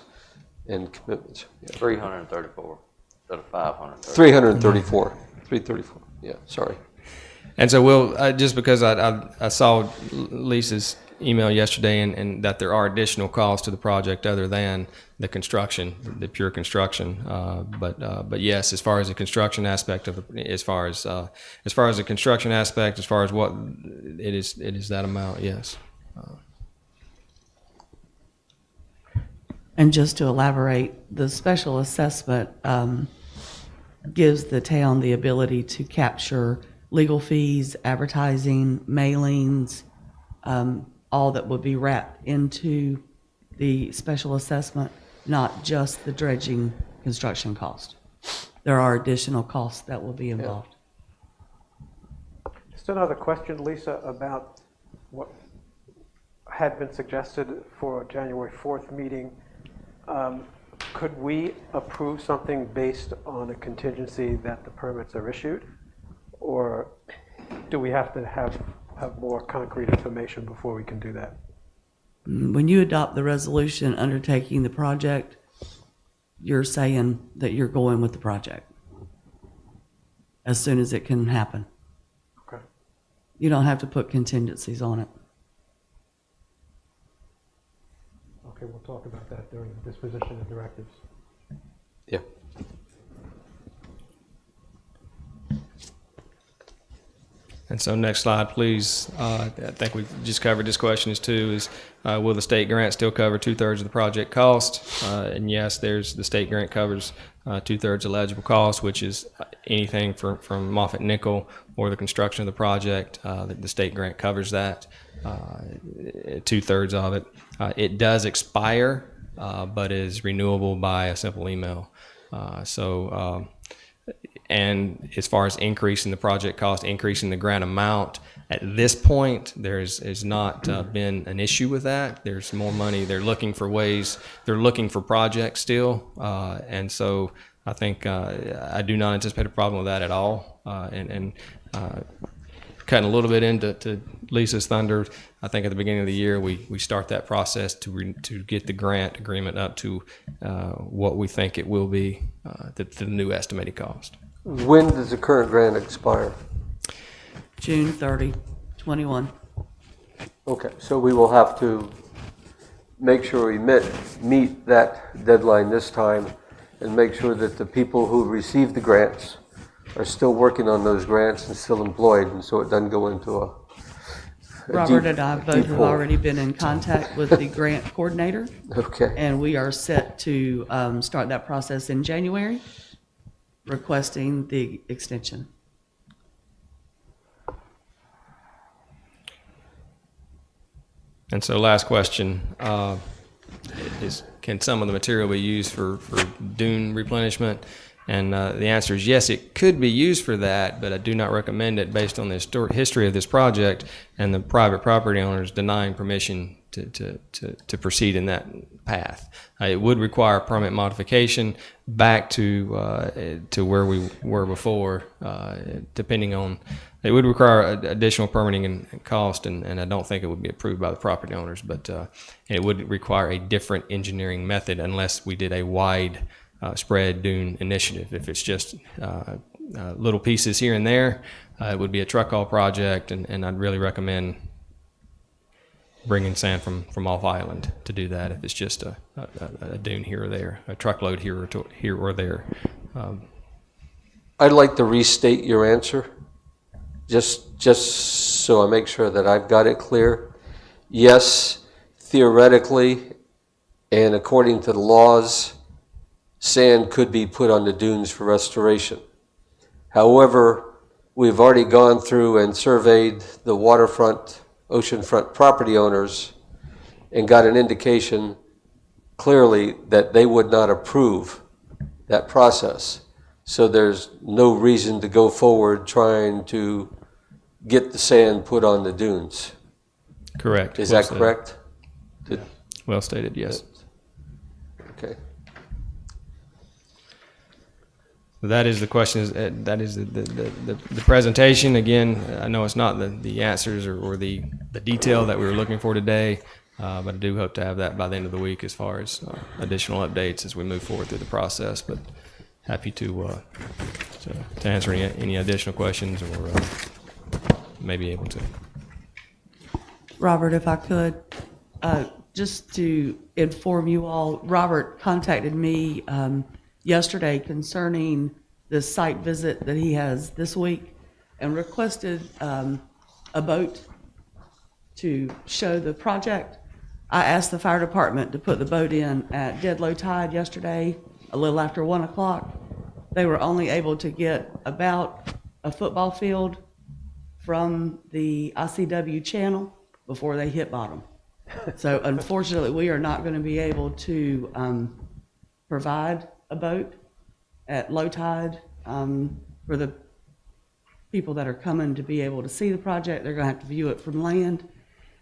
and commitments. Yeah. 334 instead of 500. 334. 334. Yeah, sorry. And so we'll, just because I saw Lisa's email yesterday and that there are additional costs to the project other than the construction, the pure construction. But yes, as far as the construction aspect of as far as the construction aspect, as far as what it is that amount, yes. And just to elaborate, the special assessment gives the town the ability to capture legal fees, advertising, mailings, all that would be wrapped into the special assessment, not just the dredging construction cost. There are additional costs that will be involved. Just another question, Lisa, about what had been suggested for January 4th meeting. Could we approve something based on a contingency that the permits are issued? Or do we have to have more concrete information before we can do that? When you adopt the resolution undertaking the project, you're saying that you're going with the project as soon as it can happen. Okay. You don't have to put contingencies on it. Okay, we'll talk about that during the disposition of directives. Yeah. And so next slide, please. I think we just covered this question is will the state grant still cover 2/3 of the project cost? And yes, the state grant covers 2/3 eligible cost, which is anything from Moffett Nickel or the construction of the project. The state grant covers that, 2/3 of it. It does expire, but is renewable by a simple email. And as far as increasing the project cost, increasing the grant amount, at this point, there's not been an issue with that. There's more money. They're looking for ways. They're looking for projects still. And so I think I do not anticipate a problem with that at all. Cutting a little bit into Lisa's thunder, I think at the beginning of the year, we start that process to get the grant agreement up to what we think it will be, the new estimated cost. When does the current grant expire? June 30, 21. Okay, so we will have to make sure we meet that deadline this time and make sure that the people who receive the grants are still working on those grants and still employed, and so it doesn't go into a Robert and I both have hole. already been in contact with the grant coordinator, Okay. and we are set to start that process in January, requesting the extension. And so last question is, can some of the material be used for dune replenishment? And the answer is yes, it could be used for that, but I do not recommend it based on the history of this project and the private property owners denying permission to proceed in that path. It would require permit modification back to where we were before, depending on. It would require additional permitting and cost, and I don't think it would be approved by the property owners, but it would require a different engineering method unless we did a wide spread dune initiative. If it's just little pieces here and there, it would be a truck haul project, and I'd really recommend bringing sand from off island to do that if it's just a dune here or there, a truckload here or there. I'd like to restate your answer, just so I make sure that I've got it clear. Yes, theoretically, and according to the laws, sand could be put on the dunes for restoration. However, we've already gone through and surveyed the waterfront, oceanfront property owners and got an indication clearly that they would not approve that process. So there's no reason to go forward trying to get the sand put on the dunes. Correct. Is Well that stated. correct? Did- Well stated, yes. Okay. That is the question, that is the presentation. Again, I know it's not the answers or the detail that we were looking for today, but I do hope to have that by the end of the week as far as additional updates as we move forward through the process. But happy to answer any additional questions or may be able to. Robert, if I could, just to inform you all, Robert contacted me yesterday concerning the site visit that he has this week and requested a boat to show the project. I asked the fire department to put the boat in at dead low tide yesterday, a little after 1 o'clock. They were only able to get about a football field from the ICW channel before they hit bottom. So unfortunately, we are not going to be able to provide a boat at low tide for the people that are coming to be able to see the project. They're going to have to view it from land.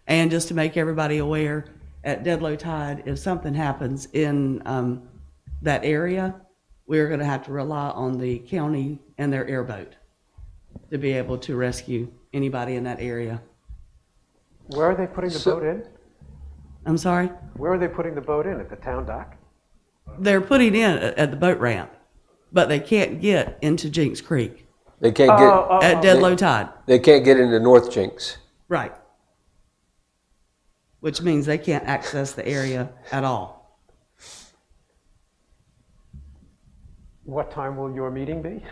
And just to make everybody aware, at dead low tide, if something happens in that area, we're going to have to rely on the county and their airboat to be able to rescue anybody in that area. Where are they putting the boat in? I'm sorry? Where are they putting the boat in? At the town dock? They're putting in at the boat ramp, but they can't get into Jinks Creek They can't get, at dead low tide. they can't get into North Jinks. Right. Which means they can't access the area at all. What time will your meeting be?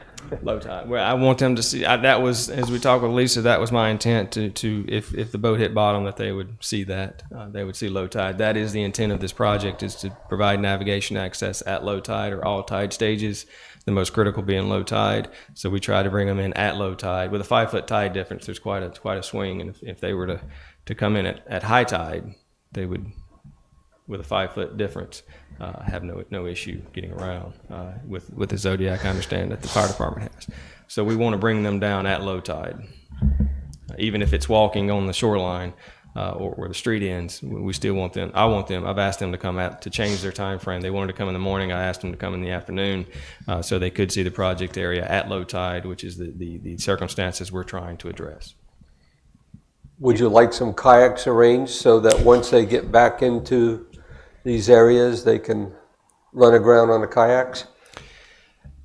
Low tide. Well, I want them to see, that was, as we talked with Lisa, that was my intent to if the boat hit bottom, that they would see that. They would see low tide. That is the intent of this project, is to provide navigation access at low tide or all tide stages, the most critical being low tide. So we try to bring them in at low tide. With a 5-foot tide difference, there's quite a swing. And if they were to come in at high tide, they would, with a 5-foot difference, have no issue getting around with the Zodiac. I understand that the fire department has. So we want to bring them down at low tide, even if it's walking on the shoreline or where the street ends. We still want them. I want them. I've asked them to come out to change their time frame. They wanted to come in the morning. I asked them to come in the afternoon so they could see the project area at low tide, which is the circumstances we're trying to address. Would you like some kayaks arranged so that once they get back into these areas, they can run aground on the kayaks?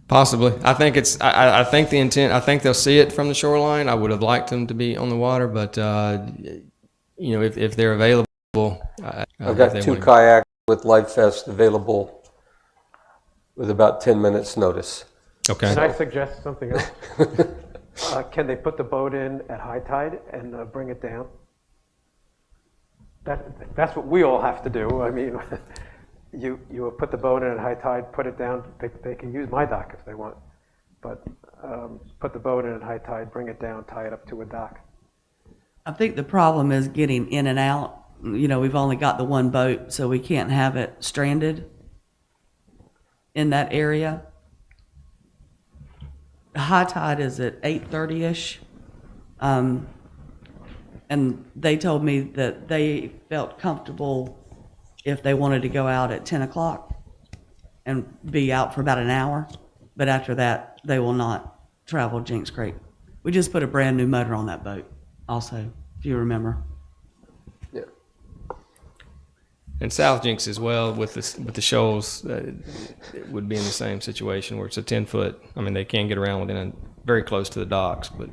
Possibly. I think it's. I think the intent. I think they'll see it from the shoreline. I would have liked them to be on the water, but if they're available, I've got 2 kayaks with Life Vest available with about 10 minutes notice. Okay. Can I suggest something else? Can they put the boat in at high tide and bring it down? That's what we all have to do. I mean, you put the boat in at high tide, put it down. They can use my dock if they want, but put the boat in at high tide, bring it down, tie it up to a dock. I think the problem is getting in and out. We've only got the one boat, so we can't have it stranded in that area. High tide is at 8:30ish. And they told me that they felt comfortable if they wanted to go out at 10 o'clock and be out for about an hour. But after that, they will not travel Jinks Creek. We just put a brand new motor on that boat also, if you remember. Yeah. And South Jinks as well with the shoals it would be in the same situation where it's a 10-foot. I mean, they can get around very close to the docks, but.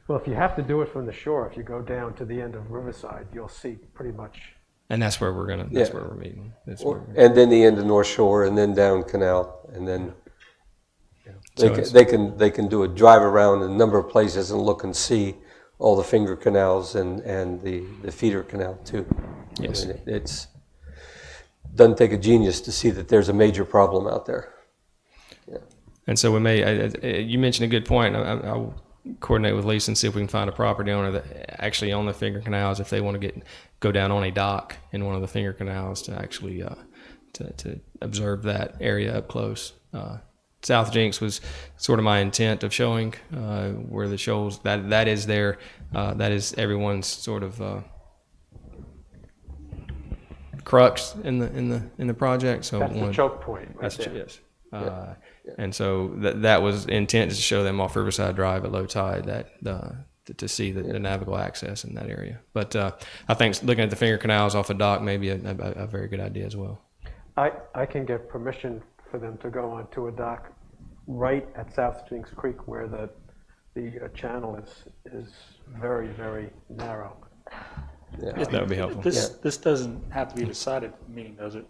Well, if you have to do it from the shore, if you go down to the end of Riverside, you'll see pretty much. And that's where we're gonna. That's where we're meeting. And then the end of North Shore, and then down Canal, and then they can do a drive around in a number of places and look and see all the finger canals and the feeder canal too. Yes. I mean, it's doesn't take a genius to see that there's a major problem out there. Yeah. And so we may. You mentioned a good point. I'll coordinate with Lisa and see if we can find a property owner that actually own the finger canals if they want to go down on a dock in one of the finger canals to actually to observe that area up close. South Jinks was sort of my intent of showing where the shoals that is there. That is everyone's sort of crux in the project. So That's the choke point right that's there. yes. And so that was intent to show them off Riverside Drive at low tide to see the navigable access in that area. But I think looking at the finger canals off the dock may be a very good idea as well. I can get permission for them to go onto a dock right at South Jinks Creek where the channel is very, very narrow. That would be helpful. This doesn't have to be decided at the meeting, does it?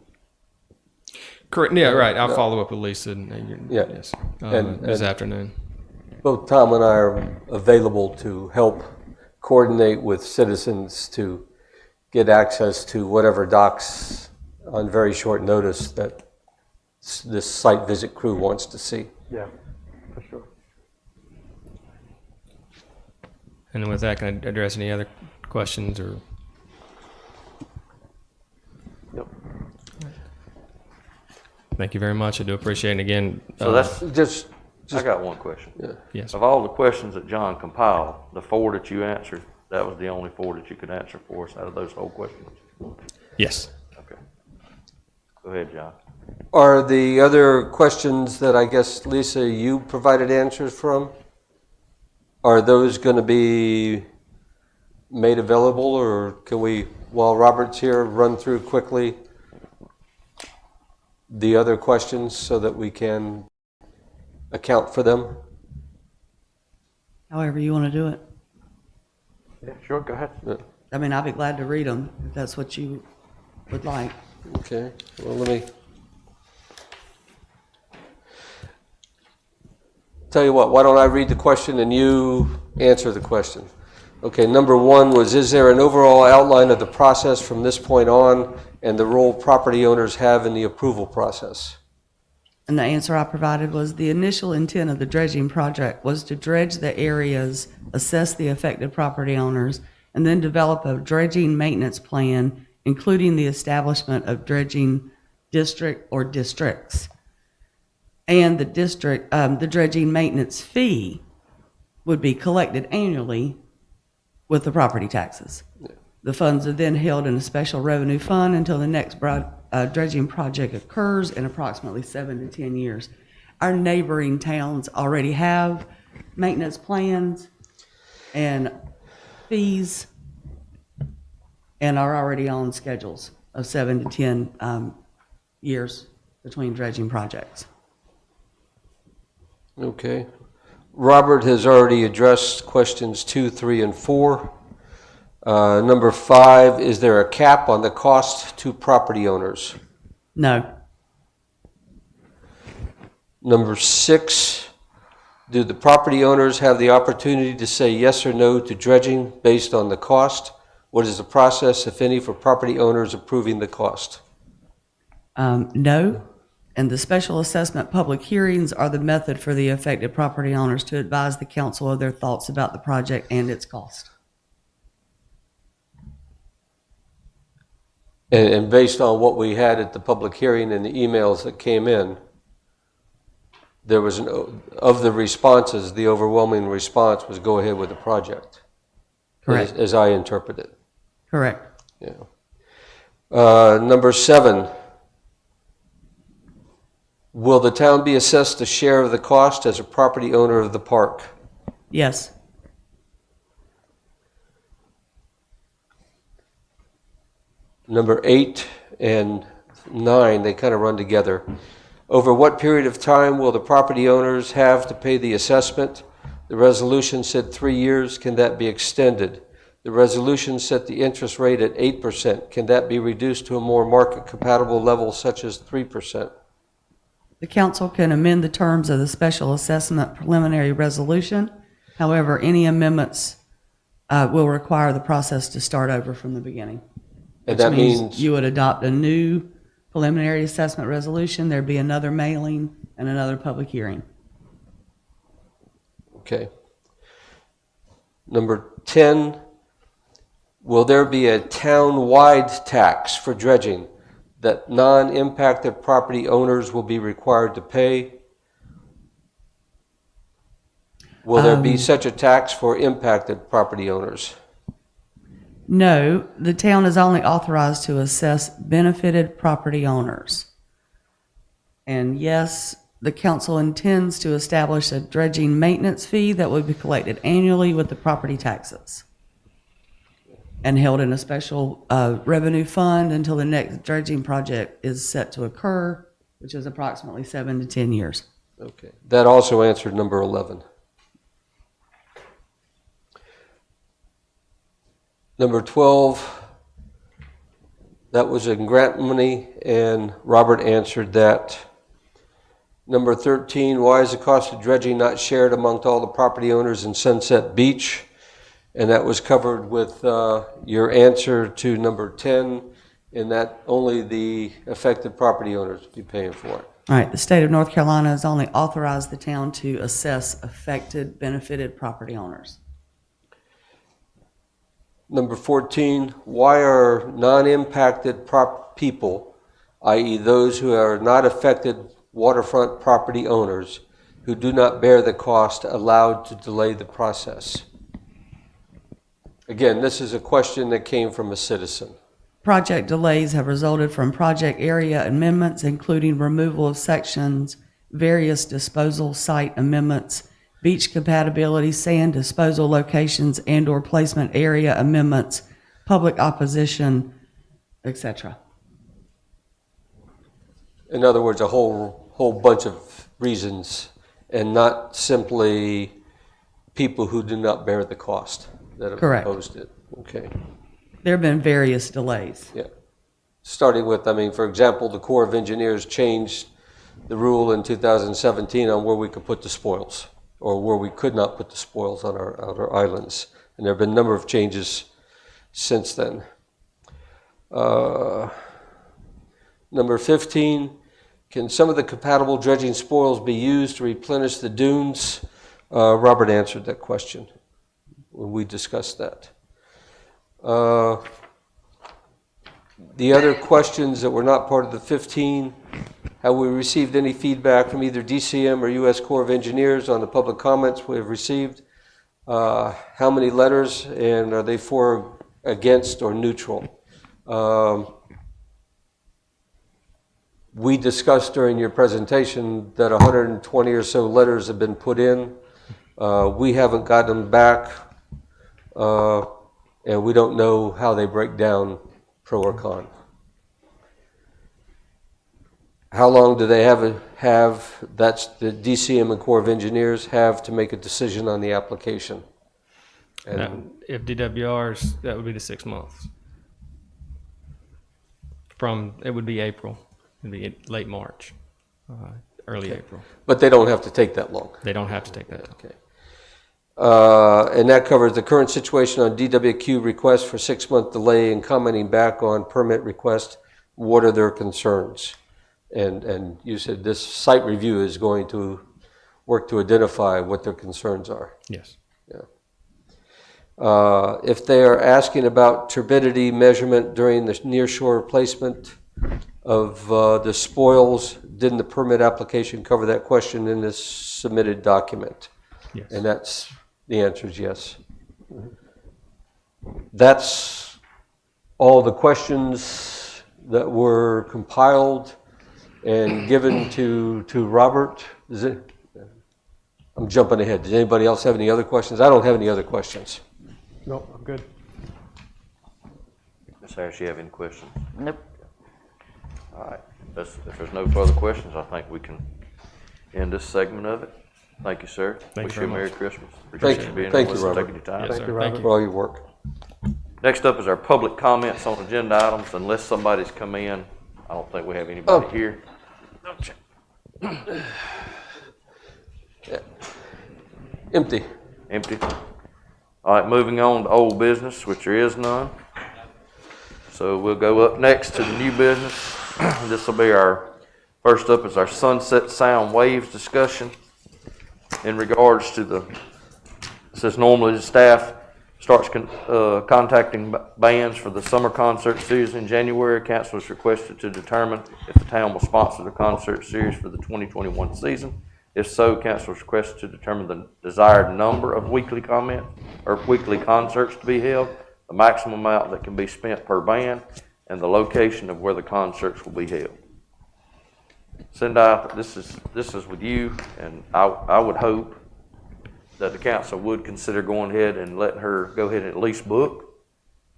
Correct. Yeah, right. I'll follow up with Lisa and Yeah. yes, And this afternoon. Both Tom and I are available to help coordinate with citizens to get access to whatever docks on very short notice that this site visit crew wants to see. Yeah, for sure. And with that, can I address any other questions or? Nope. Thank you very much. I do appreciate it. And again, So that's, Just I got one question. yes. Of all the questions that John compiled, the 4 that you answered, that was the only 4 that you could answer for us out of those whole questions? Yes. Okay. Go ahead, John. Are the other questions that I guess, Lisa, you provided answers from, are those going to be made available, or can we, while Robert's here, run through quickly the other questions so that we can account for them? However you want to do it. Yeah, sure, go ahead. I mean, I'll be glad to read them if that's what you would like. Okay, well, let me tell you what, why don't I read the question and you answer the question? Okay, number 1 was, is there an overall outline of the process from this point on and the role property owners have in the approval process? And the answer I provided was the initial intent of the dredging project was to dredge the areas, assess the affected property owners, and then develop a dredging maintenance plan, including the establishment of dredging district or districts. And the dredging maintenance fee would be collected annually with the property taxes. The funds are then held in a special revenue fund until the next dredging project occurs in approximately 7 to 10 years. Our neighboring towns already have maintenance plans and fees and are already on schedules of 7 to 10 years between dredging projects. Okay. Robert has already addressed questions 2, 3, and 4. Number 5, is there a cap on the cost to property owners? No. Number 6, do the property owners have the opportunity to say yes or no to dredging based on the cost? What is the process, if any, for property owners approving the cost? No. And the special assessment public hearings are the method for the affected property owners to advise the council of their thoughts about the project and its cost. And based on what we had at the public hearing and the emails that came in, there was of the responses, the overwhelming response was go ahead with the project. Correct. As I interpret it. Correct. Yeah. Number 7, will the town be assessed a share of the cost as a property owner of the park? Yes. Number 8 and 9, they kind of run together. Over what period of time will the property owners have to pay the assessment? The resolution said 3 years. Can that be extended? The resolution set the interest rate at 8%. Can that be reduced to a more market-compatible level such as 3%? The council can amend the terms of the special assessment preliminary resolution. However, any amendments will require the process to start over from the beginning. And that means you would adopt a new preliminary assessment resolution, there'd be another mailing and another public hearing. okay. Number 10, will there be a town-wide tax for dredging that non-impacted property owners will be required to pay. Will there be such a tax for impacted property owners? No, the town is only authorized to assess benefited property owners. And yes, the council intends to establish a dredging maintenance fee that will be collected annually with the property taxes and held in a special revenue fund until the next dredging project is set to occur, which is approximately 7 to 10 years. Okay, that also answered number 11. Number 12, that was in grant money, and Robert answered that. Number 13, why is the cost of dredging not shared amongst all the property owners in Sunset Beach? And that was covered with your answer to number 10, in that only the affected property owners will be paying for it. All right, the state of North Carolina has only authorized the town to assess affected, benefited property owners. Number 14, why are non-impacted people, i.e. those who are not affected waterfront property owners who do not bear the cost, allowed to delay the process? Again, this is a question that came from a citizen. Project delays have resulted from project area amendments, including removal of sections, various disposal site amendments, beach compatibility, sand disposal locations, and/or placement area amendments, public opposition, etc. In other words, a whole bunch of reasons, and not simply people who do not bear the cost that have Correct. opposed it. Okay. There have been various delays. Yeah. Starting with, for example, the Corps of Engineers changed the rule in 2017 on where we could put the spoils, or where we could not put the spoils on our outer islands. And there have been a number of changes since then. Number 15, can some of the compatible dredging spoils be used to replenish the dunes? Robert answered that question when we discussed that. The other questions that were not part of the 15, have we received any feedback from either DCM or U.S. Corps of Engineers on the public comments we have received? How many letters, and are they for, against, or neutral? We discussed during your presentation that 120 or so letters have been put in. We haven't gotten them back, and we don't know how they break down pro or con. How long do they have, that's the DCM and Corps of Engineers have to make a decision on the application? And If DWRs, that would be the 6 months. It would be April. It would be late March, early April. But they don't have to take that long. They don't have to take that. Okay. And that covers the current situation on DWQ request for 6-month delay and commenting back on permit request. What are their concerns? And you said this site review is going to work to identify what their concerns are. Yes. Yeah. If they are asking about turbidity measurement during the nearshore placement of the spoils, didn't the permit application cover that question in this submitted document? Yes. And the answer is yes. That's all the questions that were compiled and given to Robert. Is it? I'm jumping ahead. Does anybody else have any other questions? I don't have any other questions. No, I'm good. Ms. Harris, you have any questions? Nope. All right. If there's no further questions, I think we can end this segment of it. Thank you, sir. Thank Wish you you a very Merry much. Christmas. Thank Appreciate you. you being Thank here you, with us, Robert. taking your time. Yes, Thank sir. you, Thank Robert. For all your work. Next up is our public comments on agenda items. Unless somebody's come in, I don't think we have anybody here. Yeah. Empty. Empty. All right, moving on to old business, which there is none. So we'll go up next to the new business. This will be first up is our sunset sound waves discussion in regards to this is normally the staff starts contacting bands for the summer concert series in January. Council is requested to determine if the town will sponsor the concert series for the 2021 season. If so, council is requested to determine the desired number of weekly concerts to be held, the maximum amount that can be spent per band, and the location of where the concerts will be held. Cindy, this is with you, and I would hope that the council would consider going ahead and letting her go ahead and at least book.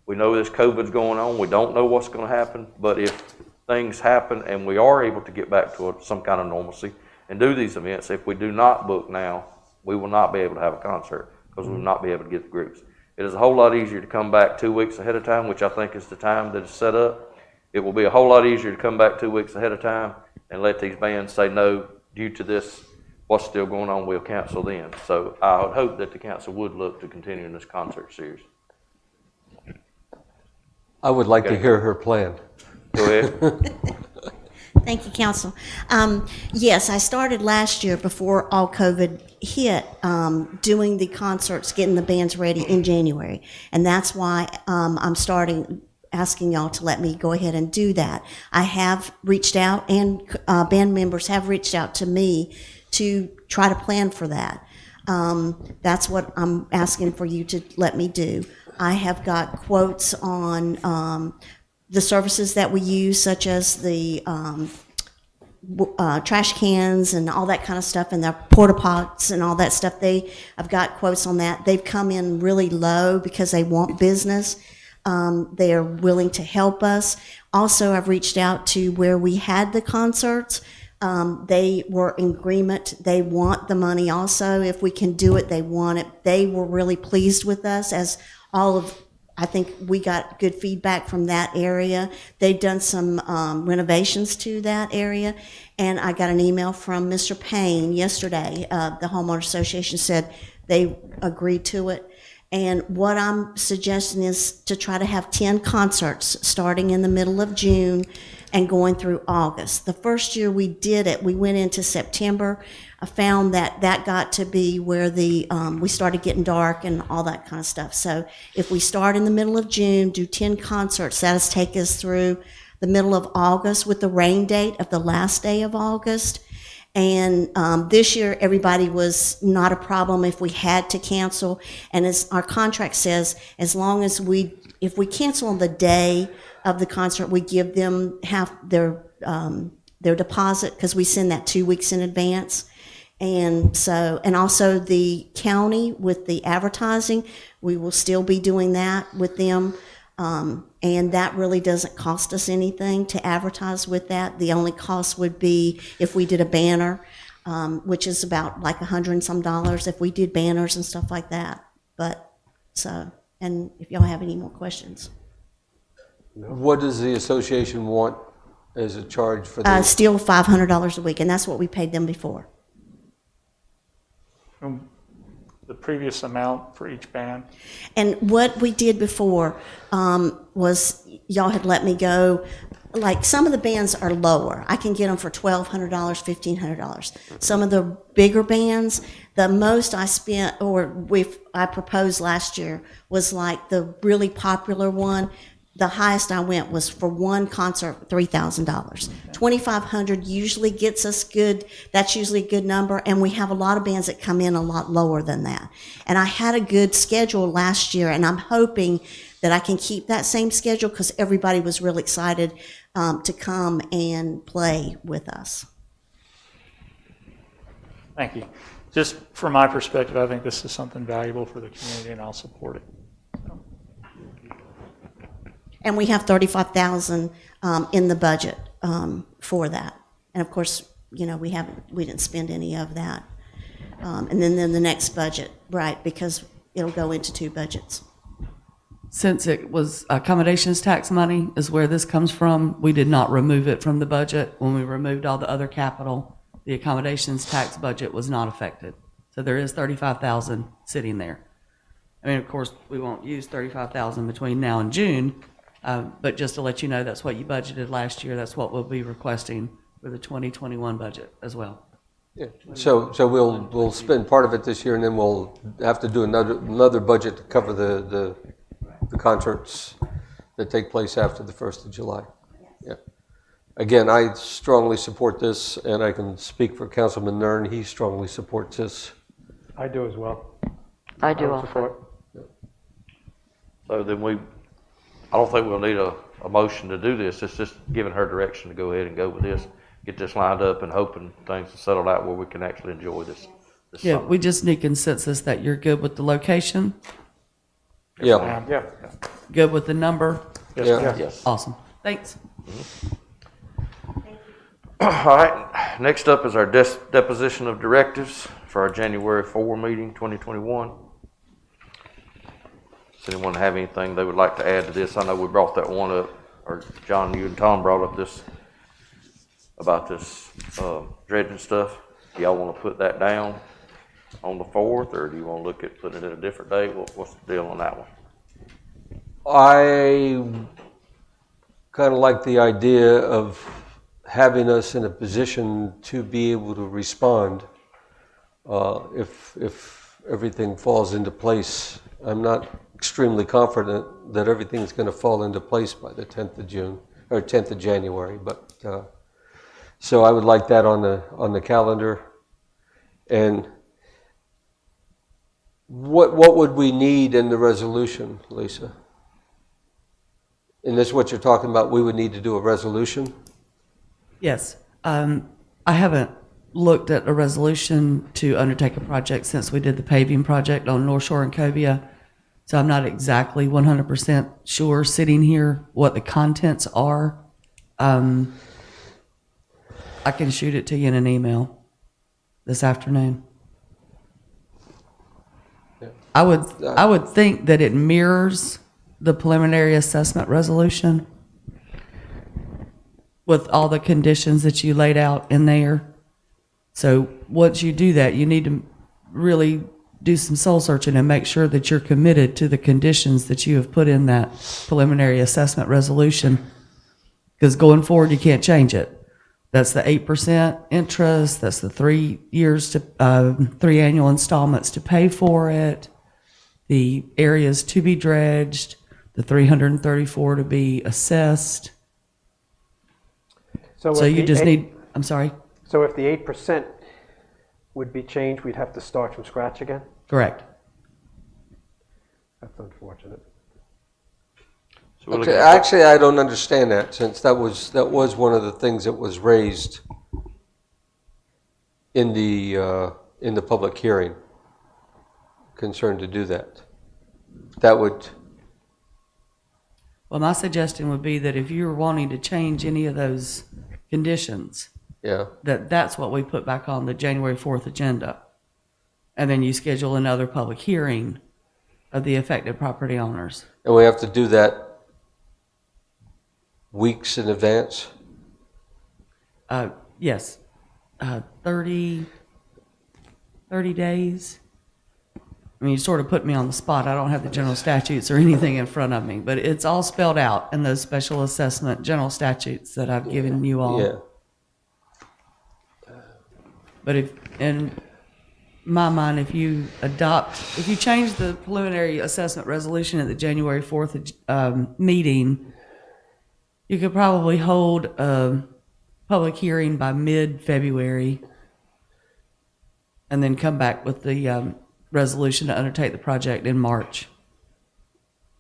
We know this COVID's going on. We don't know what's going to happen, but if things happen and we are able to get back to some kind of normalcy and do these events, if we do not book now, we will not be able to have a concert because we will not be able to get the groups. It is a whole lot easier to come back 2 weeks ahead of time, which I think is the time that is set up. It will be a whole lot easier to come back 2 weeks ahead of time and let these bands say no, due to this, what's still going on, we'll cancel then. So I would hope that the council would look to continue in this concert series. I would like to hear her plan. Go ahead. Thank you, Council. Yes, I started last year before all COVID hit, doing the concerts, getting the bands ready in January. And that's why I'm asking y'all to let me go ahead and do that. I have reached out, and band members have reached out to me to try to plan for that. That's what I'm asking for you to let me do. I have got quotes on the services that we use, such as the trash cans and all that kind of stuff, and the porta pots and all that stuff. I've got quotes on that. They've come in really low because they want business. They are willing to help us. Also, I've reached out to where we had the concerts. They were in agreement. They want the money also. If we can do it, they want it. They were really pleased with us, as I think we got good feedback from that area. They've done some renovations to that area, and I got an email from Mr. Payne yesterday. The Homeowner Association said they agreed to it. And what I'm suggesting is to try to have 10 concerts starting in the middle of June and going through August. The first year we did it, we went into September. I found that got to be where we started getting dark and all that kind of stuff. So if we start in the middle of June, do 10 concerts, that'll take us through the middle of August with the rain date of the last day of August. And this year, everybody was not a problem if we had to cancel. And as our contract says, as long as if we cancel on the day of the concert, we give them half their deposit, because we send that 2 weeks in advance. And also the county with the advertising, we will still be doing that with them. And that really doesn't cost us anything to advertise with that. The only cost would be if we did a banner, which is about like $100 and some if we did banners and stuff like that. And if y'all have any more questions. What does the association want as a charge for this? Still $500 a week, and that's what we paid them before. The previous amount for each band? And what we did before was y'all had let me go. Like, some of the bands are lower. I can get them for $1,200, $1,500. Some of the bigger bands, the most I spent, I proposed last year, was like the really popular one. The highest I went was for one concert, $3,000. $2,500 usually gets us good. That's usually a good number, and we have a lot of bands that come in a lot lower than that. And I had a good schedule last year, and I'm hoping that I can keep that same schedule, because everybody was really excited to come and play with us. Thank you. Just from my perspective, I think this is something valuable for the community, and I'll support it. And we have $35,000 in the budget for that. And of course, we didn't spend any of that. And then the next budget, right, because it'll go into 2 budgets. Since it was accommodations tax money is where this comes from, we did not remove it from the budget. When we removed all the other capital, the accommodations tax budget was not affected. So there is $35,000 sitting there. I mean, of course, we won't use $35,000 between now and June, but just to let you know, that's what you budgeted last year. That's what we'll be requesting for the 2021 budget as well. Yeah. So we'll spend part of it this year, and then we'll have to do another budget to cover the concerts that take place after the 1st of July. Yeah. Again, I strongly support this, and I can speak for Councilman Nern. He strongly supports this. I do as well. I do would also. support. So then I don't think we'll need a motion to do this. It's just giving her direction to go ahead and go with this, get this lined up and hoping things will settle out where we can actually enjoy this Yeah, summer. we just need consensus that you're good with the location, Yeah. Yeah. good with the number. Yeah. Yes. Awesome. Thanks. All right, next up is our deposition of directives for our January 4 meeting, 2021. Does anyone have anything they would like to add to this? I know we brought that one up, or John, you and Tom brought up this, about this dredging stuff. Do y'all want to put that down on the 4th, or do you want to look at putting it at a different date? What's the deal on that one? I kind of like the idea of having us in a position to be able to respond if everything falls into place. I'm not extremely confident that everything's going to fall into place by the 10th of June or 10th of January, but so I would like that on the calendar. And what would we need in the resolution, Lisa? And this is what you're talking about, we would need to do a resolution? Yes. I haven't looked at a resolution to undertake a project since we did the paving project on North Shore and Cobia. So I'm not exactly 100% sure sitting here what the contents are. I can shoot it to you in an email this afternoon. I would think that it mirrors the preliminary assessment resolution with all the conditions that you laid out in there. So once you do that, you need to really do some soul searching and make sure that you're committed to the conditions that you have put in that preliminary assessment resolution. Because going forward, you can't change it. That's the 8% interest. That's the 3 years to 3 annual installments to pay for it. The areas to be dredged, the 334 to be assessed. So if you the just eight- need, I'm sorry, So if the 8% would be changed, we'd have to start from scratch again? correct. That's unfortunate. So we're Okay, looking at- actually, I don't understand that, since that was one of the things that was raised in the public hearing, concerned to do that. That would, Well, my suggestion would be that if you're wanting to change any of those conditions, yeah, that's what we put back on the January 4th agenda. And then you schedule another public hearing of the affected property owners. and we have to do that weeks in advance? Yes, 30 days. I mean, you sort of put me on the spot. I don't have the general statutes or anything in front of me, but it's all spelled out in those special assessment general statutes that I've given you all. Yeah, But if, in my mind, if you change the preliminary assessment resolution at the January 4th meeting, you could probably hold a public hearing by mid-February and then come back with the resolution to undertake the project in March.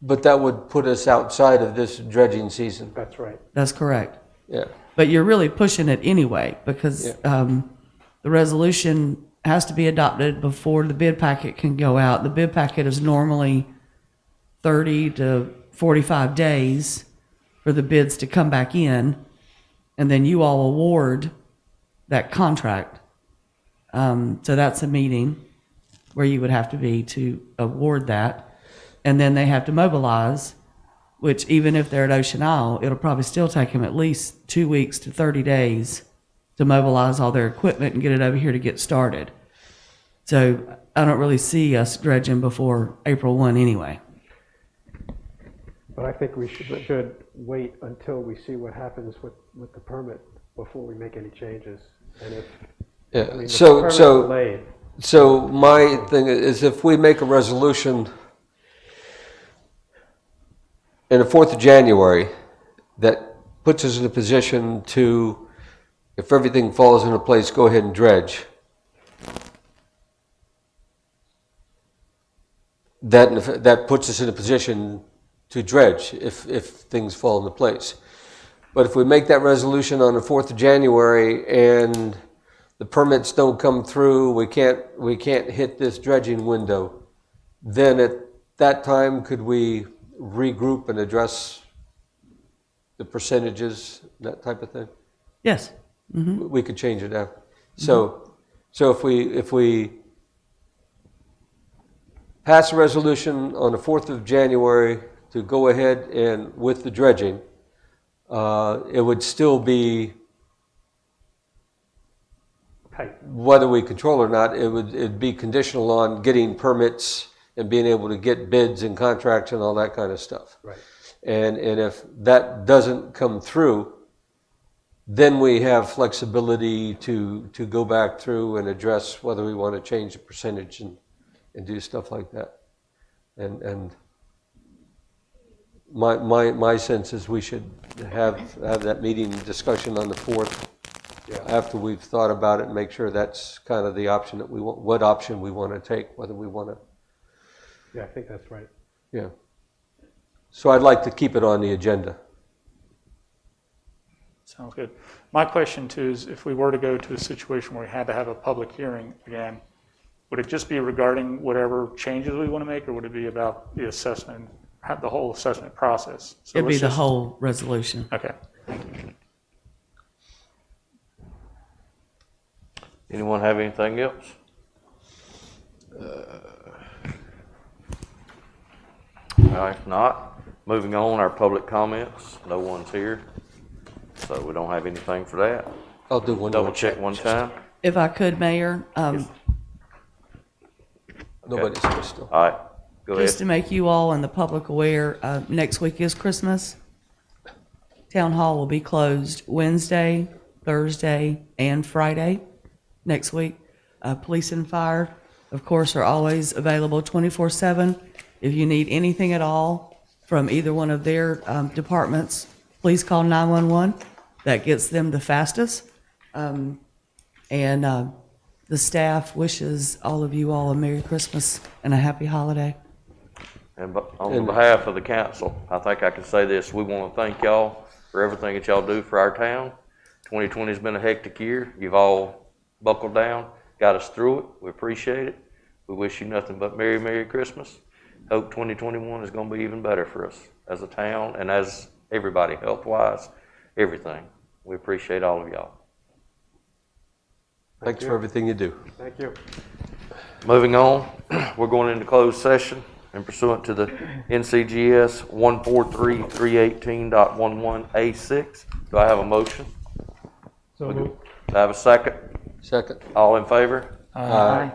but that would put us outside of this dredging season. That's right. That's correct. Yeah, But you're really pushing it anyway because the resolution has to be adopted before the bid packet can go out. The bid packet is normally 30 to 45 days for the bids to come back in, and then you all award that contract. So that's a meeting where you would have to be to award that. And then they have to mobilize, which even if they're at Ocean Isle, it'll probably still take them at least 2 weeks to 30 days to mobilize all their equipment and get it over here to get started. So I don't really see us dredging before April 1 anyway. But I think we should wait until we see what happens with the permit before we make any changes. And I Yeah, mean, the so, permit's so, delayed. so my thing is if we make a resolution in the 4th of January that puts us in a position to, if everything falls into place, go ahead and dredge, that puts us in a position to dredge if things fall into place. But if we make that resolution on the 4th of January and the permits don't come through, we can't hit this dredging window, then at that time, could we regroup and address the percentages, that type of thing? Yes. We could change it after. So if we pass a resolution on the 4th of January to go ahead and with the dredging, it would still be, Tight. whether we control or not, it'd be conditional on getting permits and being able to get bids and contracts and all that kind of stuff. Right. And if that doesn't come through, then we have flexibility to go back through and address whether we want to change the percentage and do stuff like that. And my sense is we should have that meeting discussion on the 4th after we've thought about it and make sure that's kind of the option that we want, what option we want to take, whether we want to. Yeah, I think that's right. Yeah. So I'd like to keep it on the agenda. Sounds good. My question too is if we were to go to a situation where we had to have a public hearing again, would it just be regarding whatever changes we want to make, or would it be about the assessment, the whole assessment process? So It'd be let's the just- whole resolution. Okay. Anyone have anything else? All right, if not, moving on, our public comments. No one's here, so we don't have anything for that. I'll do one. Double check one time. If I could, Mayor, Nobody's here still. All right, go just to ahead. make you all and the public aware, next week is Christmas. Town Hall will be closed Wednesday, Thursday, and Friday next week. Police and fire, of course, are always available 24/7. If you need anything at all from either one of their departments, please call 911. That gets them the fastest. The staff wishes all of you all a Merry Christmas and a Happy Holiday. And on behalf of the council, I think I can say this. We want to thank y'all for everything that y'all do for our town. 2020 has been a hectic year. You've all buckled down, got us through it. We appreciate it. We wish you nothing but Merry, Merry Christmas. Hope 2021 is going to be even better for us as a town and as everybody, health-wise, everything. We appreciate all of y'all. Thanks for everything you do. Thank you. Moving on, we're going into closed session and pursuant to the NCGS 143-318.11A6. Do I have a motion? So moved. Do I have a second? Second. All in favor? Aye.